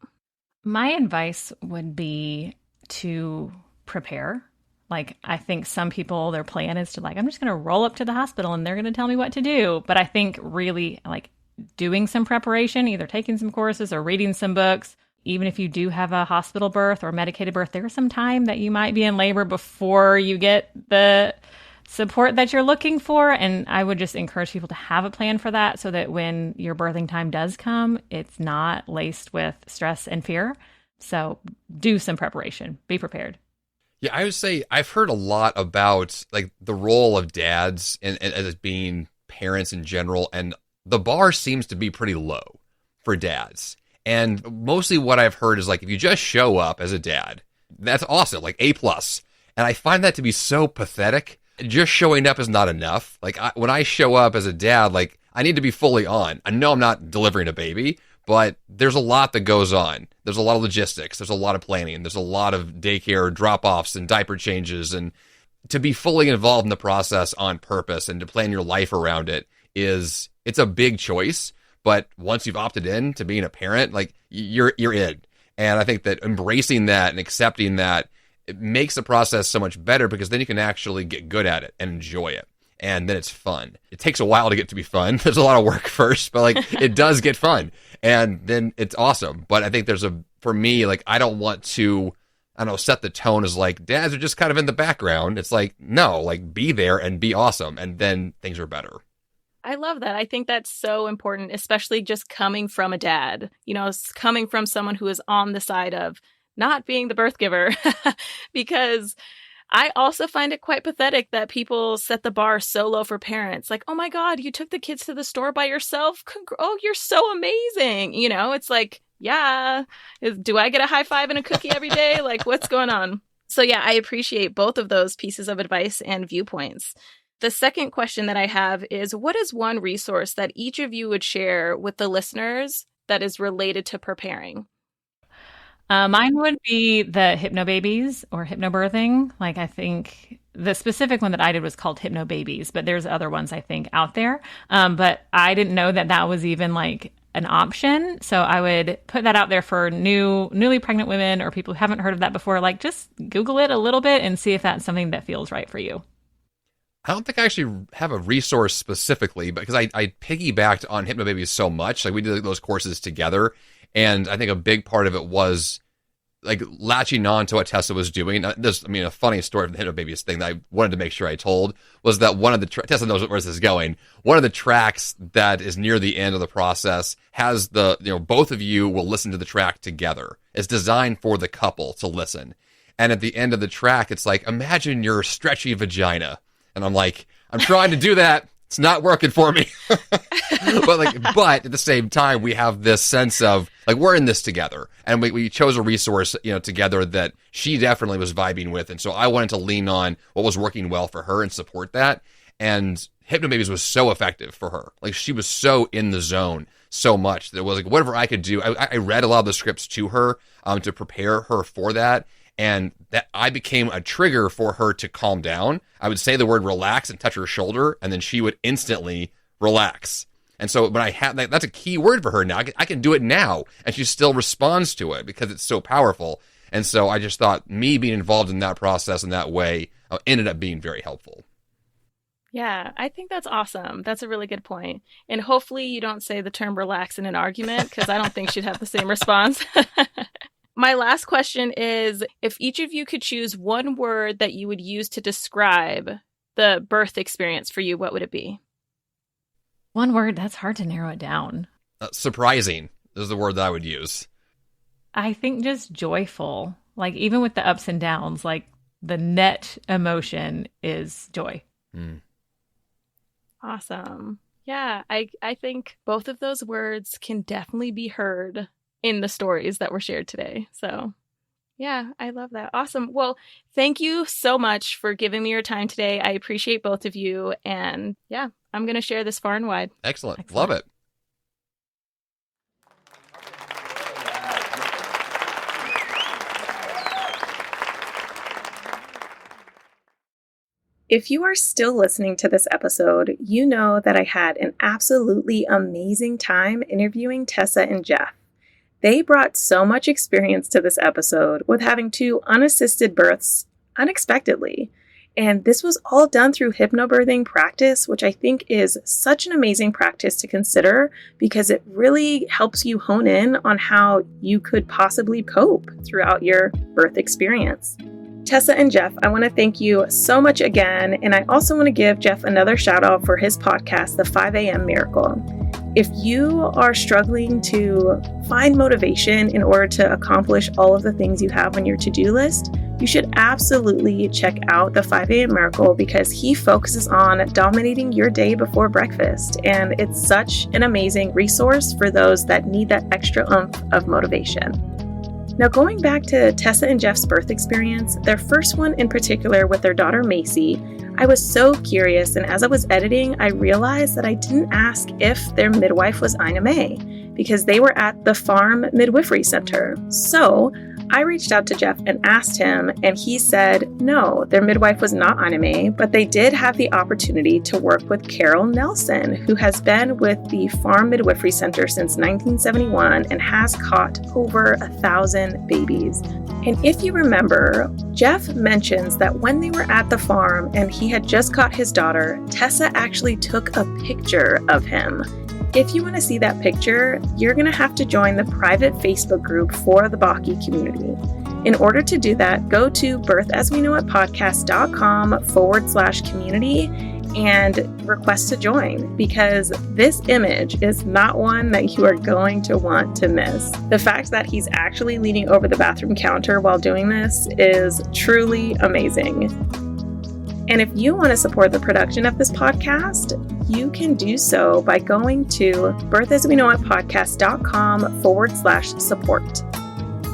My advice would be to prepare. Like, I think some people, their plan is to like, I'm just going to roll up to the hospital and they're going to tell me what to do. But I think really like doing some preparation, either taking some courses or reading some books, even if you do have a hospital birth or medicated birth, there's some time that you might be in labor before you get the support that you're looking for. And I would just encourage people to have a plan for that so that when your birthing time does come, it's not laced with stress and fear. So do some preparation, be prepared. Yeah, I would say I've heard a lot about like the role of dads and as being parents in general. And the bar seems to be pretty low for dads. And mostly what I've heard is like, if you just show up as a dad, that's awesome, like A+. And I find that to be so pathetic. Just showing up is not enough. Like when I show up as a dad, like I need to be fully on. I know I'm not delivering a baby, but there's a lot that goes on. There's a lot of logistics. There's a lot of planning. There's a lot of daycare drop-offs and diaper changes. And to be fully involved in the process on purpose and to plan your life around it it's a big choice. But once you've opted in to being a parent, like you're in. And I think that embracing that and accepting that, it makes the process so much better because then you can actually get good at it and enjoy it. And then it's fun. It takes a while to get to be fun. There's a lot of work first, but like it does get fun. and then it's awesome. But I think for me, like, I don't want to, I don't know, set the tone as like, dads are just kind of in the background. It's like, no, like, be there and be awesome. And then things are better. I love that. I think that's so important, especially just coming from a dad, coming from someone who is on the side of not being the birth giver, because I also find it quite pathetic that people set the bar so low for parents. Like, oh my God, you took the kids to the store by yourself. Oh, you're so amazing. It's like, yeah, do I get a high five and a cookie every day? Like, what's going on? So yeah, I appreciate both of those pieces of advice and viewpoints. The second question that I have is, what is one resource that each of you would share with the listeners that is related to preparing? Mine would be the hypnobabies or hypnobirthing. Like, I think the specific one that I did was called hypnobabies, but there's other ones I think out there. But I didn't know that was even like an option. So I would put that out there for newly pregnant women or people who haven't heard of that before. Like, just Google it a little bit and see if that's something that feels right for you. I don't think I actually have a resource specifically, because I piggybacked on hypnobabies so much. Like, we did those courses together. And I think a big part of it was like latching on to what Tessa was doing. A funny story from the hypnobabies thing that I wanted to make sure I told was that one of the Tessa knows where this is going. One of the tracks that is near the end of the process has both of you will listen to the track together. It's designed for the couple to listen. And at the end of the track, it's like, imagine your stretchy vagina. And I'm like, I'm trying to do that. It's not working for me. but at the same time, we have this sense of like, we're in this together. And we chose a resource, together that she definitely was vibing with. And so I wanted to lean on what was working well for her and support that. And hypnobabies was so effective for her. Like, she was so in the zone so much that it was like, whatever I could do. I read a lot of the scripts to her to prepare her for that. And that I became a trigger for her to calm down. I would say the word relax and touch her shoulder, and then she would instantly relax. And so when I have that's a key word for her now. I can do it now, and she still responds to it because it's so powerful. And so I just thought me being involved in that process in that way ended up being very helpful. Yeah, I think that's awesome. That's a really good point. And hopefully you don't say the term relax in an argument, because I don't think she'd have the same response. My last question is, if each of you could choose one word that you would use to describe the birth experience for you, what would it be? One word, that's hard to narrow it down. Surprising is the word that I would use. I think just joyful. Like, even with the ups and downs, like, the net emotion is joy. Awesome. Yeah, I think both of those words can definitely be heard in the stories that were shared today. So yeah, I love that. Awesome. Well, thank you so much for giving me your time today. I appreciate both of you. And yeah, I'm going to share this far and wide. Excellent. Love it. If you are still listening to this episode, you know that I had an absolutely amazing time interviewing Tessa and Jeff. They brought so much experience to this episode with having 2 unassisted births unexpectedly. And this was all done through hypnobirthing practice, which I think is such an amazing practice to consider because it really helps you hone in on how you could possibly cope throughout your birth experience. Tessa and Jeff, I want to thank you so much again. And I also want to give Jeff another shout out for his podcast, The 5AM Miracle. If you are struggling to find motivation in order to accomplish all of the things you have on your to-do list, you should absolutely check out the 5AM Miracle because he focuses on dominating your day before breakfast. And it's such an amazing resource for those that need that extra oomph of motivation. Now, going back to Tessa and Jeff's birth experience, their first one in particular with their daughter Maisie, I was so curious, and as I was editing, I realized that I didn't ask if their midwife was Ina May, because they were at the Farm Midwifery Center. So I reached out to Jeff and asked him, and he said no, their midwife was not Ina May, but they did have the opportunity to work with Carol Nelson, who has been with the Farm Midwifery Center since 1971 and has caught over 1,000 babies. And if you remember, Jeff mentions that when they were at the farm and he had just caught his daughter, Tessa actually took a picture of him. If you want to see that picture, you're going to have to join the private Facebook group for the Baki community. In order to do that, go to birthasweknowitpodcast.com/community and request to join, because this image is not one that you are going to want to miss. The fact that he's actually leaning over the bathroom counter while doing this is truly amazing. And if you want to support the production of this podcast, you can do so by going to birthasweknowitpodcast.com/support.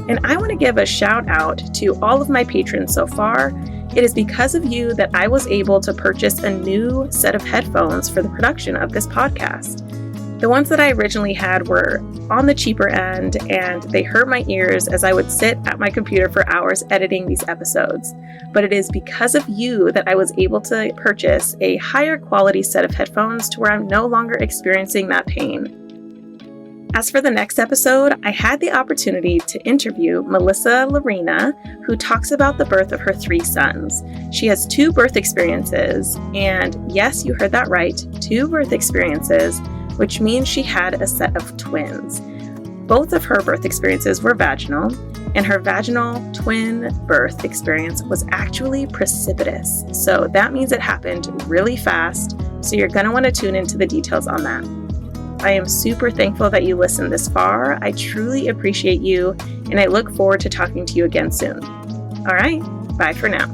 And I want to give a shout out to all of my patrons so far. It is because of you that I was able to purchase a new set of headphones for the production of this podcast. The ones that I originally had were on the cheaper end, and they hurt my ears as I would sit at my computer for hours editing these episodes. But it is because of you that I was able to purchase a higher quality set of headphones to where I'm no longer experiencing that pain. As for the next episode, I had the opportunity to interview Melissa Larina, who talks about the birth of her 3 sons. She has 2 birth experiences, and yes, you heard that right, 2 birth experiences, which means she had a set of twins. Both of her birth experiences were vaginal, and her vaginal twin birth experience was actually precipitous. So that means it happened really fast, so you're going to want to tune into the details on that. I am super thankful that you listened this far. I truly appreciate you, and I look forward to talking to you again soon. All right, bye for now.